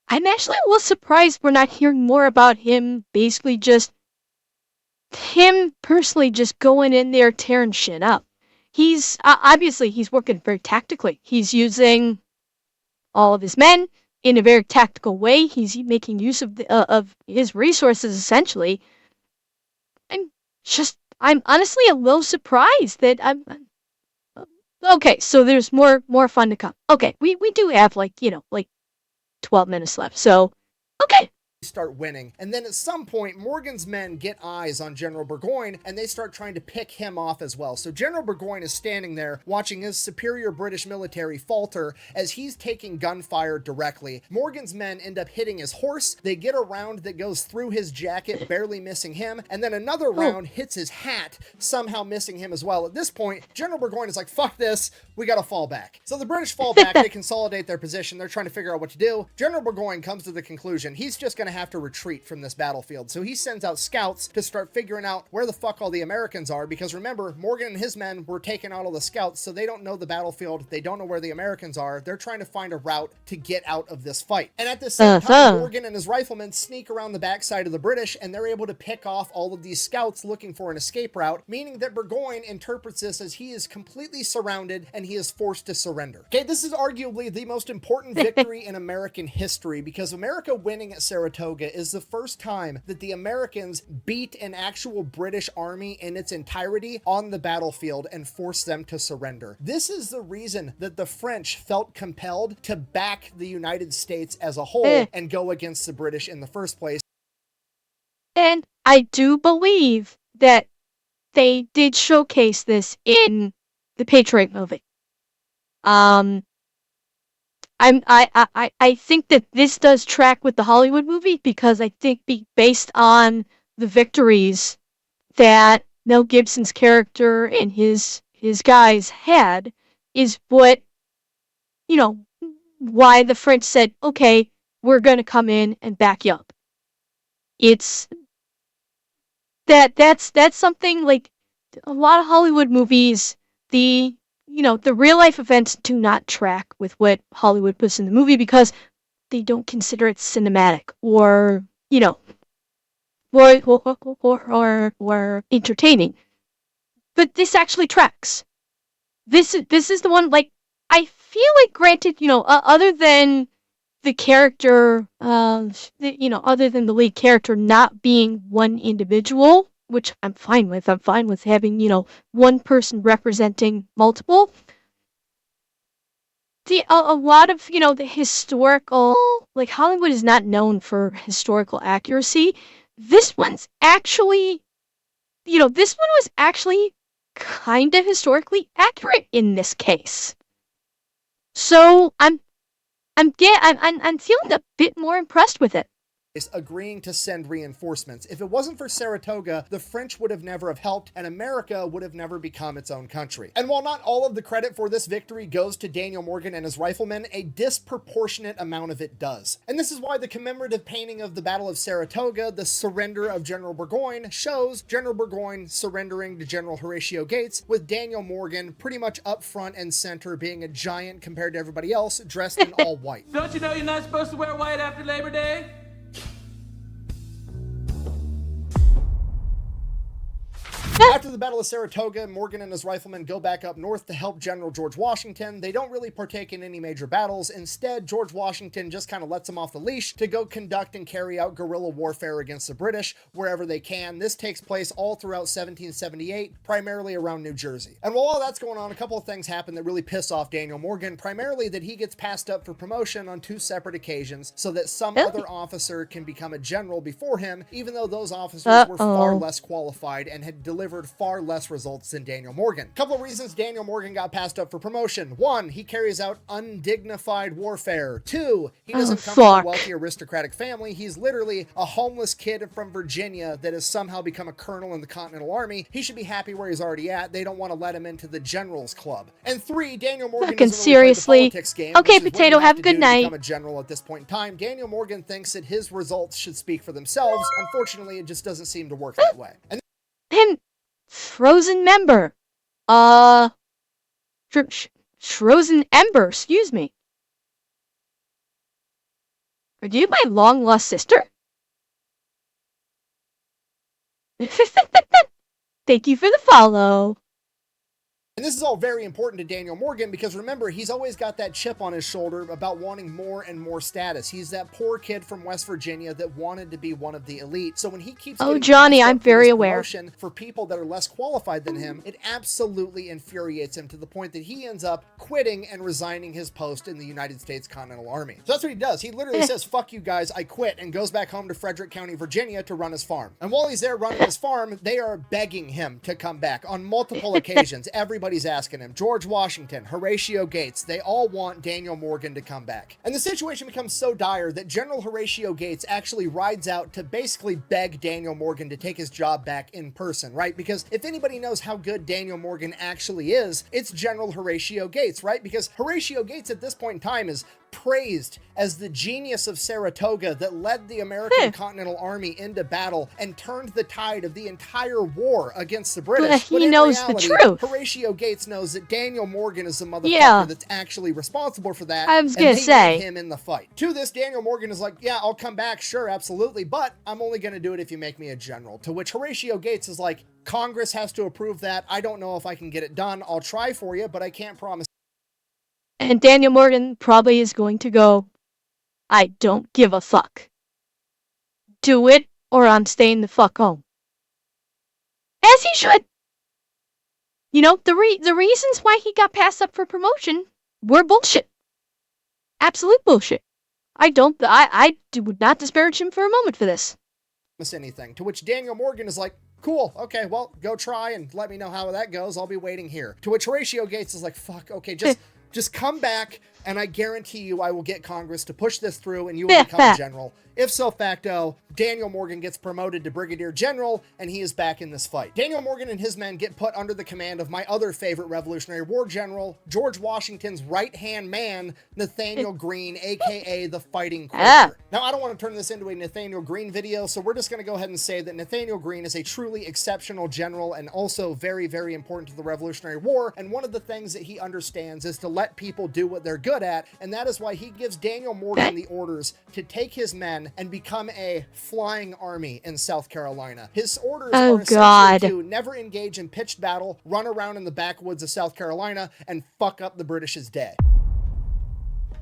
I'm actually a little surprised we're not hearing more about him. Basically, just him personally just going in there tearing shit up. He's obviously he's working very tactically. He's using all of his men in a very tactical way. He's making use of his resources essentially. I'm honestly a little surprised that I'm. Okay, so there's more fun to come. Okay, we do have like 12 minutes left. So, okay. Start winning, and then at some point Morgan's men get eyes on General Burgoyne and they start trying to pick him off as well. So General Burgoyne is standing there watching his superior British military falter as he's taking gunfire directly. Morgan's men end up hitting his horse. They get a round that goes through his jacket, barely missing him, and then another round hits his hat, somehow missing him as well. At this point, General Burgoyne is like, fuck this, we gotta fall back. So the British fall back, they consolidate their position, they're trying to figure out what to do. General Burgoyne comes to the conclusion he's just gonna have to retreat from this battlefield. So he sends out scouts to start figuring out where the fuck all the Americans are, because remember, Morgan and his men were taking out all the scouts, so they don't know the battlefield, they don't know where the Americans are, they're trying to find a route to get out of this fight. And at the same time, Morgan and his riflemen sneak around the backside of the British, and they're able to pick off all of these scouts looking for an escape route, meaning that Burgoyne interprets this as he is completely surrounded and he is forced to surrender. Okay, this is arguably the most important victory in American history, because America winning at Saratoga is the first time that the Americans beat an actual British army in its entirety on the battlefield and forced them to surrender. This is the reason that the French felt compelled to back the United States as a whole and go against the British in the first place. And I do believe that they did showcase this in the Patriot movie. I think that this does track with the Hollywood movie because I think based on the victories that Mel Gibson's character and his guys had is what, you know, why the French said, okay, we're gonna come in and back you up. It's that's something like a lot of Hollywood movies, the real life events do not track with what Hollywood puts in the movie because they don't consider it cinematic or, or entertaining. But this actually tracks. This is the one, like, I feel like, granted, other than the character, other than the lead character not being one individual, which I'm fine with. I'm fine with having, one person representing multiple. A lot of, the historical, like, Hollywood is not known for historical accuracy. This one's actually, this one was actually kind of historically accurate in this case. So I'm feeling a bit more impressed with it. Agreeing to send reinforcements. If it wasn't for Saratoga, the French would have never have helped, and America would have never become its own country. And while not all of the credit for this victory goes to Daniel Morgan and his riflemen, a disproportionate amount of it does. And this is why the commemorative painting of the Battle of Saratoga, the surrender of General Burgoyne, shows General Burgoyne surrendering to General Horatio Gates, with Daniel Morgan pretty much up front and center, being a giant compared to everybody else, dressed in all white. Don't you know you're not supposed to wear white after Labor Day? After the Battle of Saratoga, Morgan and his riflemen go back up north to help General George Washington. They don't really partake in any major battles. Instead, George Washington just kind of lets them off the leash to go conduct and carry out guerrilla warfare against the British wherever they can. This takes place all throughout 1778, primarily around New Jersey. And while all that's going on, a couple of things happen that really piss off Daniel Morgan, primarily that he gets passed up for promotion on 2 separate occasions so that some other officer can become a general before him, even though those officers were far less qualified and had delivered far less results than Daniel Morgan. Couple of reasons Daniel Morgan got passed up for promotion. 1, he carries out undignified warfare. 2, he doesn't come from a wealthy aristocratic family. He's literally a homeless kid from Virginia that has somehow become a colonel in the Continental Army. He should be happy where he's already at. They don't want to let him into the General's Club. And 3, Daniel Morgan doesn't really play the politics game. Okay, Potato, have a good night. To become a general at this point in time. Daniel Morgan thinks that his results should speak for themselves. Unfortunately, it just doesn't seem to work that way. And him, frozen member, frozen ember, excuse me. Are you my long lost sister? Thank you for the follow. And this is all very important to Daniel Morgan because remember, he's always got that chip on his shoulder about wanting more and more status. He's that poor kid from West Virginia that wanted to be one of the elite. So when he keeps Johnny, I'm very aware. For people that are less qualified than him, it absolutely infuriates him to the point that he ends up quitting and resigning his post in the United States Continental Army. So that's what he does. He literally says, fuck you guys, I quit, and goes back home to Frederick County, Virginia to run his farm. And while he's there running his farm, they are begging him to come back on multiple occasions. Everybody's asking him. George Washington, Horatio Gates, they all want Daniel Morgan to come back. And the situation becomes so dire that General Horatio Gates actually rides out to basically beg Daniel Morgan to take his job back in person, right? Because if anybody knows how good Daniel Morgan actually is, it's General Horatio Gates, right? Because Horatio Gates at this point in time is praised as the genius of Saratoga that led the American Continental Army into battle and turned the tide of the entire war against the British. But he knows reality, the truth. Horatio Gates knows that Daniel Morgan is the motherfucker that's actually responsible for that. I was gonna say him in the fight. To this, Daniel Morgan is like, yeah, I'll come back, sure, absolutely, but I'm only gonna do it if you make me a general. To which Horatio Gates is like, Congress has to approve that. I don't know if I can get it done. I'll try for you, but I can't promise. And Daniel Morgan probably is going to go, I don't give a fuck. Do it, or I'm staying the fuck home. As he should. You know, the reasons why he got passed up for promotion were bullshit. Absolute bullshit. I would not disparage him for a moment for this. anything, to which Daniel Morgan is like, cool, okay, well, go try and let me know how that goes. I'll be waiting here. To which Horatio Gates is like, fuck, okay, just come back, and I guarantee you I will get Congress to push this through, and you will become a general. If so facto, Daniel Morgan gets promoted to Brigadier General, and he is back in this fight. Daniel Morgan and his men get put under the command of my other favorite Revolutionary War general, George Washington's right-hand man, Nathaniel Greene, aka the Fighting Quaker. Now, I don't want to turn this into a Nathaniel Greene video, so we're just going to go ahead and say that Nathaniel Greene is a truly exceptional general and also very, very important to the Revolutionary War, and one of the things that he understands is to let people do what they're good at, and that is why he gives Daniel Morgan the orders to take his men and become a flying army in South Carolina. His orders are essentially to never engage in pitched battle, run around in the backwoods of South Carolina, and fuck up the British's day.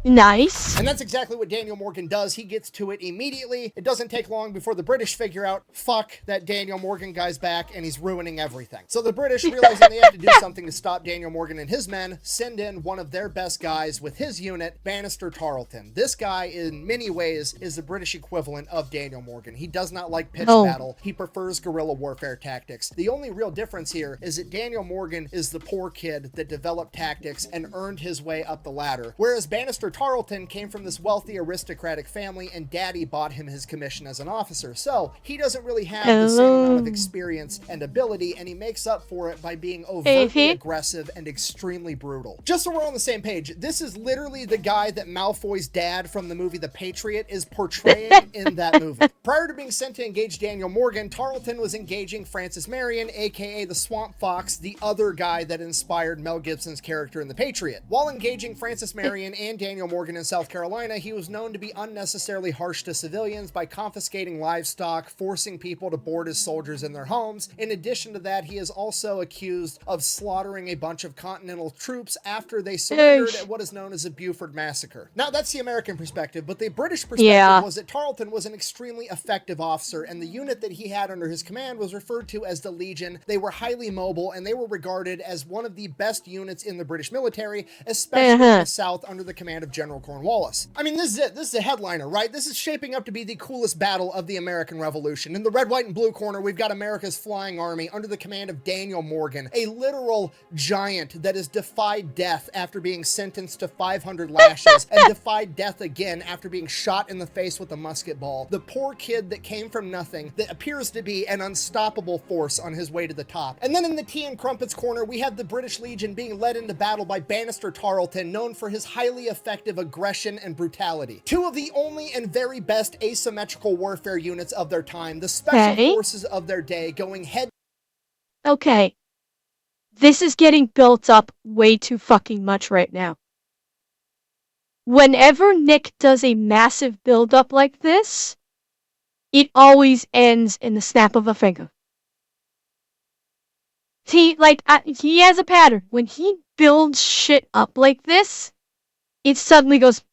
Nice. And that's exactly what Daniel Morgan does. He gets to it immediately. It doesn't take long before the British figure out, fuck, that Daniel Morgan guy's back and he's ruining everything. So the British, realizing they have to do something to stop Daniel Morgan and his men, send in one of their best guys with his unit, Bannister Tarleton. This guy, in many ways, is the British equivalent of Daniel Morgan. He does not like pitched battle. He prefers guerrilla warfare tactics. The only real difference here is that Daniel Morgan is the poor kid that developed tactics and earned his way up the ladder, whereas Bannister Tarleton came from this wealthy aristocratic family and daddy bought him his commission as an officer. So he doesn't really have the same amount of experience and ability, and he makes up for it by being overtly aggressive and extremely brutal. Just so we're on the same page, this is literally the guy that Malfoy's dad from the movie The Patriot is portraying in that movie. Prior to being sent to engage Daniel Morgan, Tarleton was engaging Francis Marion, aka the Swamp Fox, the other guy that inspired Mel Gibson's character in The Patriot. While engaging Francis Marion and Daniel Morgan in South Carolina, he was known to be unnecessarily harsh to civilians by confiscating livestock, forcing people to board his soldiers in their homes. In addition to that, he is also accused of slaughtering a bunch of Continental troops after they surrendered at what is known as a Beaufort Massacre. Now, that's the American perspective, but the British perspective was that Tarleton was an extremely effective officer, and the unit that he had under his command was referred to as the Legion. They were highly mobile, and they were regarded as one of the best units in the British military, especially in the South under the command of General Cornwallis. I mean, this is it. This is a headliner, right? This is shaping up to be the coolest battle of the American Revolution. In the red, white, and blue corner, we've got America's flying army under the command of Daniel Morgan, a literal giant that has defied death after being sentenced to 500 lashes and defied death again after being shot in the face with a musket ball. The poor kid that came from nothing that appears to be an unstoppable force on his way to the top. And then in the tea and crumpets corner, we have the British Legion being led into battle by Bannister Tarleton, known for his highly effective aggression and brutality. Two of the only and very best asymmetrical warfare units of their time, the special forces of their day, going head. Okay. This is getting built up way too fucking much right now. Whenever Nick does a massive build-up like this, it always ends in the snap of a finger. He has a pattern. When he builds shit up like this, it suddenly goes,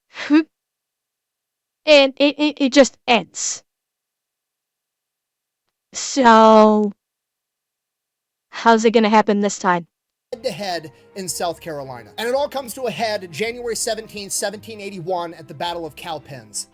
and it just ends. So, how's it gonna happen this time? Head-to-head in South Carolina. And it all comes to a head January 17, 1781 at the Battle of Cowpens.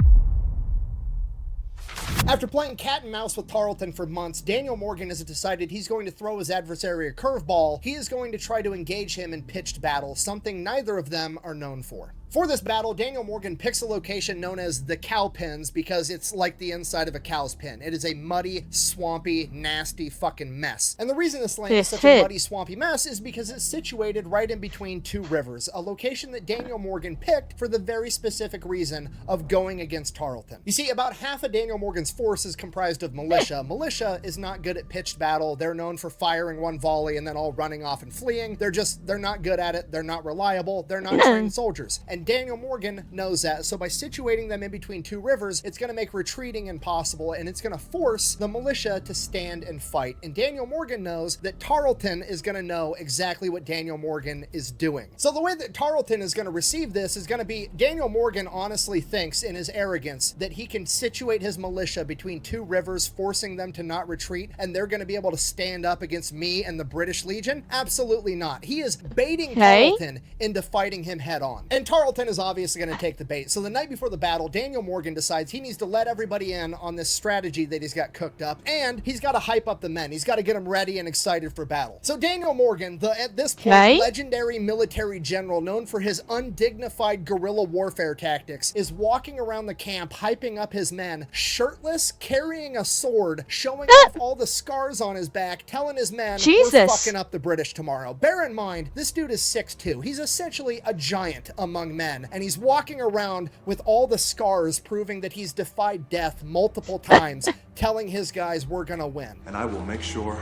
After playing cat and mouse with Tarleton for months, Daniel Morgan has decided he's going to throw his adversary a curveball. He is going to try to engage him in pitched battle, something neither of them are known for. For this battle, Daniel Morgan picks a location known as the Cowpens because it's like the inside of a cow's pen. It is a muddy, swampy, nasty fucking mess. And the reason this land is such a muddy, swampy mess is because it's situated right in between two rivers, a location that Daniel Morgan picked for the very specific reason of going against Tarleton. You see, about half of Daniel Morgan's force is comprised of militia. Militia is not good at pitched battle. They're known for firing one volley and then all running off and fleeing. They're not good at it. They're not reliable. They're not trained soldiers. And Daniel Morgan knows that, so by situating them in between two rivers, it's going to make retreating impossible, and it's going to force the militia to stand and fight. And Daniel Morgan knows that Tarleton is going to know exactly what Daniel Morgan is doing. So the way that Tarleton is going to receive this is going to be, Daniel Morgan honestly thinks in his arrogance that he can situate his militia between two rivers, forcing them to not retreat, and they're going to be able to stand up against me and the British Legion? Absolutely not. He is baiting Tarleton into fighting him head on. And Tarleton Tarleton is obviously going to take the bait. So the night before the battle, Daniel Morgan decides he needs to let everybody in on this strategy that he's got cooked up, and he's got to hype up the men. He's got to get them ready and excited for battle. So Daniel Morgan, the at this point legendary military general known for his undignified guerrilla warfare tactics, is walking around the camp hyping up his men, shirtless, carrying a sword, showing off all the scars on his back, telling his men, we're fucking up the British tomorrow. Bear in mind, this dude is 6'2". He's essentially a giant among men, and he's walking around with all the scars proving that he's defied death multiple times, telling his guys we're gonna win. And I will make sure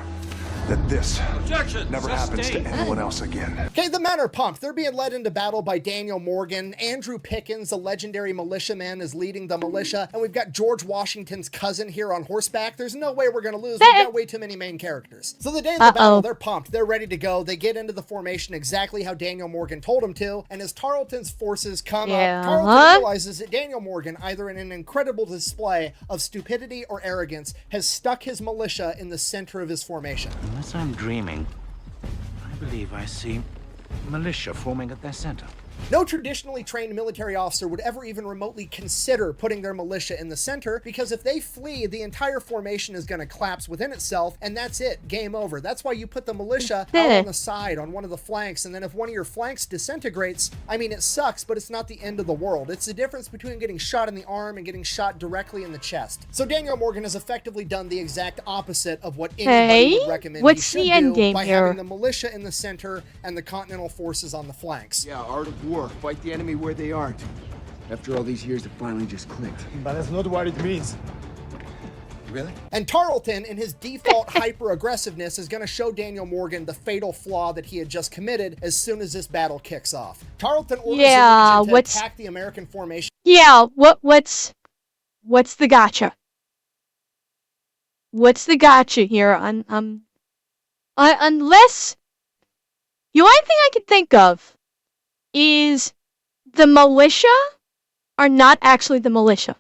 that this never happens to anyone else again. Okay, the men are pumped. They're being led into battle by Daniel Morgan. Andrew Pickens, a legendary militiaman, is leading the militia, and we've got George Washington's cousin here on horseback. There's no way we're gonna lose. We've got way too many main characters. So the day of the battle, they're pumped. They're ready to go. They get into the formation exactly how Daniel Morgan told them to, and as Tarleton's forces come up, Tarleton realizes that Daniel Morgan, either in an incredible display of stupidity or arrogance, has stuck his militia in the center of his formation. Unless I'm dreaming, I believe I see militia forming at their center. No traditionally trained military officer would ever even remotely consider putting their militia in the center, because if they flee, the entire formation is going to collapse within itself, and that's it. Game over. That's why you put the militia out on the side, on one of the flanks, and then if one of your flanks disintegrates, I mean, it sucks, but it's not the end of the world. It's the difference between getting shot in the arm and getting shot directly in the chest. So Daniel Morgan has effectively done the exact opposite of what anybody would recommend he should do by having the militia in the center and the Continental forces on the flanks. Yeah, art of war. Fight the enemy where they aren't. After all these years, it finally just clicked. But that's not what it means. Really? And Tarleton, in his default hyper-aggressiveness, is going to show Daniel Morgan the fatal flaw that he had just committed as soon as this battle kicks off. Tarleton orders the Legion to attack the American formation. Yeah, what's the gotcha? What's the gotcha here? Unless the only thing I could think of is the militia are not actually the militia.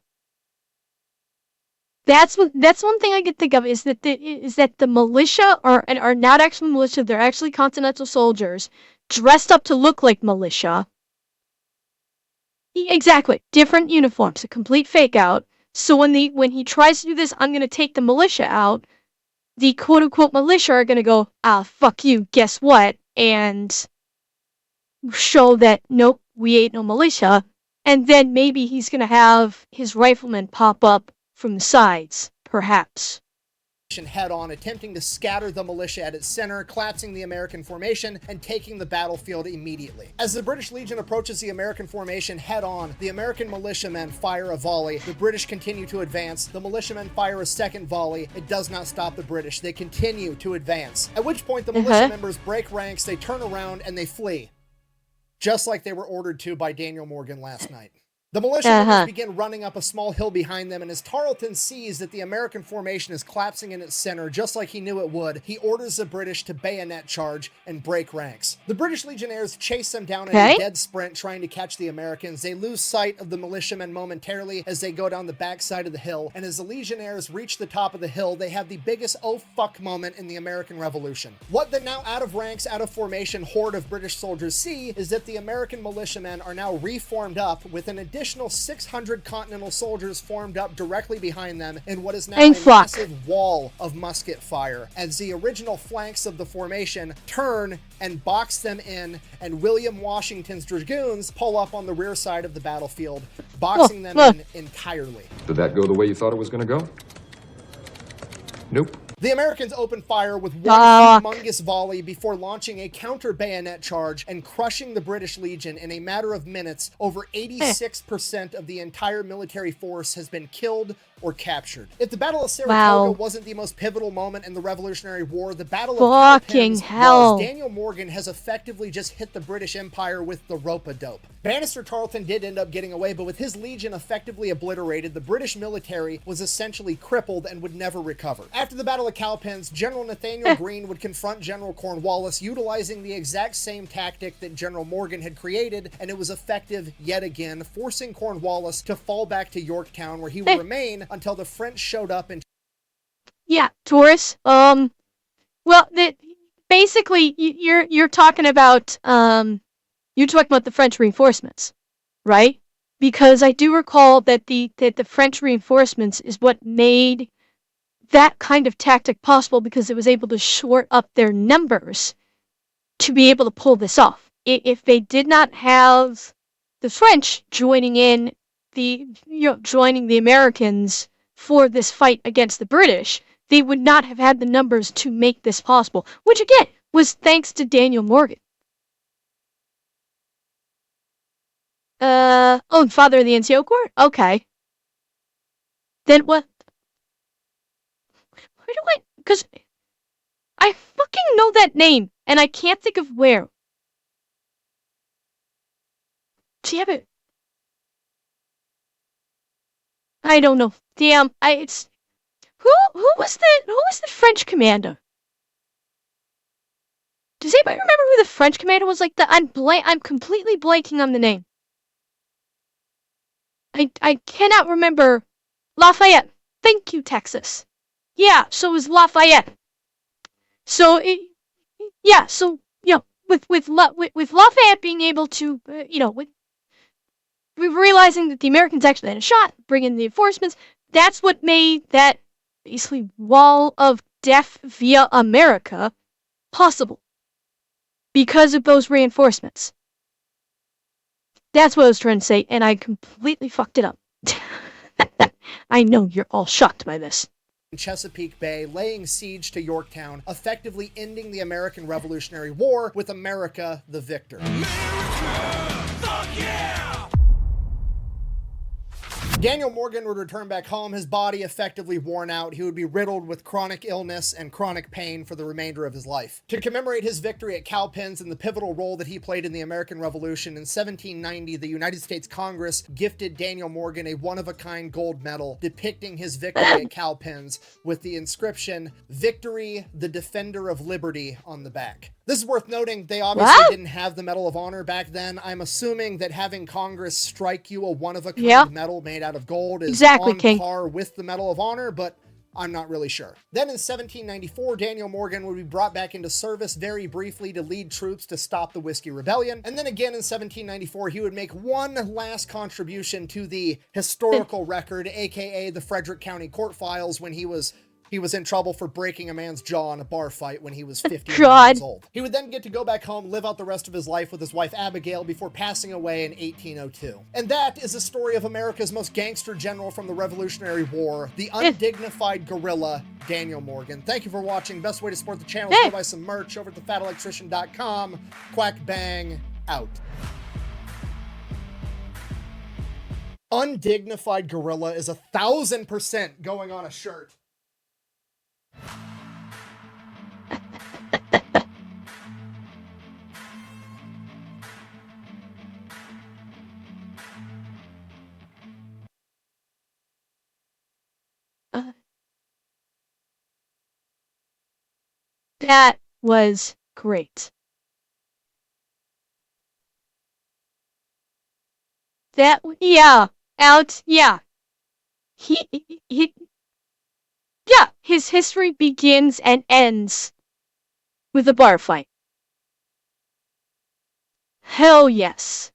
That's one thing I could think of, is that the militia are not actually militia. They're actually Continental soldiers dressed up to look like militia. Exactly, different uniforms, a complete fake out. So when he tries to do this, I'm gonna take the militia out, the quote unquote militia are gonna go, ah, fuck you, guess what? And show that, nope, we ain't no militia. And then maybe he's gonna have his riflemen pop up from the sides, perhaps. Head on, attempting to scatter the militia at its center, collapsing the American formation, and taking the battlefield immediately. As the British Legion approaches the American formation head on, the American militiamen fire a volley. The British continue to advance. The militiamen fire a second volley. It does not stop the British. They continue to advance. At which point the militia members break ranks, they turn around, and they flee. Just like they were ordered to by Daniel Morgan last night. The militia members begin running up a small hill behind them, and as Tarleton sees that the American formation is collapsing in its center, just like he knew it would, he orders the British to bayonet charge and break ranks. The British Legionnaires chase them down in a dead sprint, trying to catch the Americans. They lose sight of the militiamen momentarily as they go down the backside of the hill, and as the Legionnaires reach the top of the hill, they have the biggest oh fuck moment in the American Revolution. What the now out of ranks, out of formation horde of British soldiers see is that the American militiamen are now reformed up with an additional 600 Continental soldiers formed up directly behind them in what is now a massive wall of musket fire, as the original flanks of the formation turn and box them in, and William Washington's dragoons pull up on the rear side of the battlefield, boxing them in entirely. Did that go the way you thought it was going to go? Nope. The Americans open fire with one humongous volley before launching a counter bayonet charge and crushing the British Legion in a matter of minutes. Over 86% of the entire military force has been killed or captured. If the Battle of Saratoga wasn't the most pivotal moment in the Revolutionary War, the Battle of Cowpens was. Daniel Morgan has effectively just hit the British Empire with the rope-a-dope. Bannister Tarleton did end up getting away, but with his legion effectively obliterated, the British military was essentially crippled and would never recover. After the Battle of Cowpens, General Nathaniel Greene would confront General Cornwallis, utilizing the exact same tactic that General Morgan had created, and it was effective yet again, forcing Cornwallis to fall back to Yorktown, where he would remain until the French showed up and... Yeah, Taurus. Well, basically, you're talking about, the French reinforcements. right? Because I do recall that the French reinforcements is what made that kind of tactic possible, because it was able to short up their numbers to be able to pull this off. If they did not have the French joining in joining the Americans for this fight against the British, they would not have had the numbers to make this possible, which again was thanks to Daniel Morgan. Oh, father of the NCO Corps? Okay. Then what? Where do I? Because I fucking know that name, and I can't think of where. Damn it. I don't know. Damn, it's who was the French commander? Does anybody remember who the French commander was? Like I'm completely blanking on the name. I cannot remember. Lafayette. Thank you, Texas. Yeah, so it was Lafayette. So yeah, so with Lafayette being able to with realizing that the Americans actually had a shot, bring in the reinforcements, that's what made that basically wall of death via America possible. Because of those reinforcements. That's what I was trying to say, and I completely fucked it up. I know you're all shocked by this. Chesapeake Bay, laying siege to Yorktown, effectively ending the American Revolutionary War, with America the victor. America, fuck yeah! Daniel Morgan would return back home, his body effectively worn out. He would be riddled with chronic illness and chronic pain for the remainder of his life. To commemorate his victory at Cowpens and the pivotal role that he played in the American Revolution, in 1790, the United States Congress gifted Daniel Morgan a one-of-a-kind gold medal depicting his victory at Cowpens with the inscription, "Victory, the Defender of Liberty," on the back. This is worth noting, they obviously didn't have the Medal of Honor back then. I'm assuming that having Congress strike you a one-of-a-kind medal made out of gold is on par with the Medal of Honor, but I'm not really sure. Then in 1794, Daniel Morgan would be brought back into service very briefly to lead troops to stop the Whiskey Rebellion. And then again in 1794, he would make one last contribution to the historical record, aka the Frederick County Court Files, when he was in trouble for breaking a man's jaw in a bar fight when he was 15 years old. He would then get to go back home, live out the rest of his life with his wife Abigail before passing away in 1802. And that is the story of America's most gangster general from the Revolutionary War, the undignified guerrilla, Daniel Morgan. Thank you for watching. Best way to support the channel is to go buy some merch over at thefatelectrician.com. Quack bang, out. Undignified guerrilla is 1,000% going on a shirt. That was great. His history begins and ends with a bar fight. Hell yes.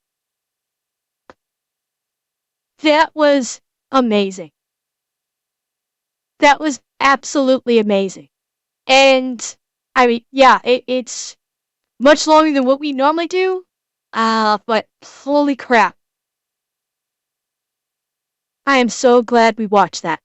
That was amazing. That was absolutely amazing. And, I mean, it's much longer than what we normally do, but holy crap. I am so glad we watched that.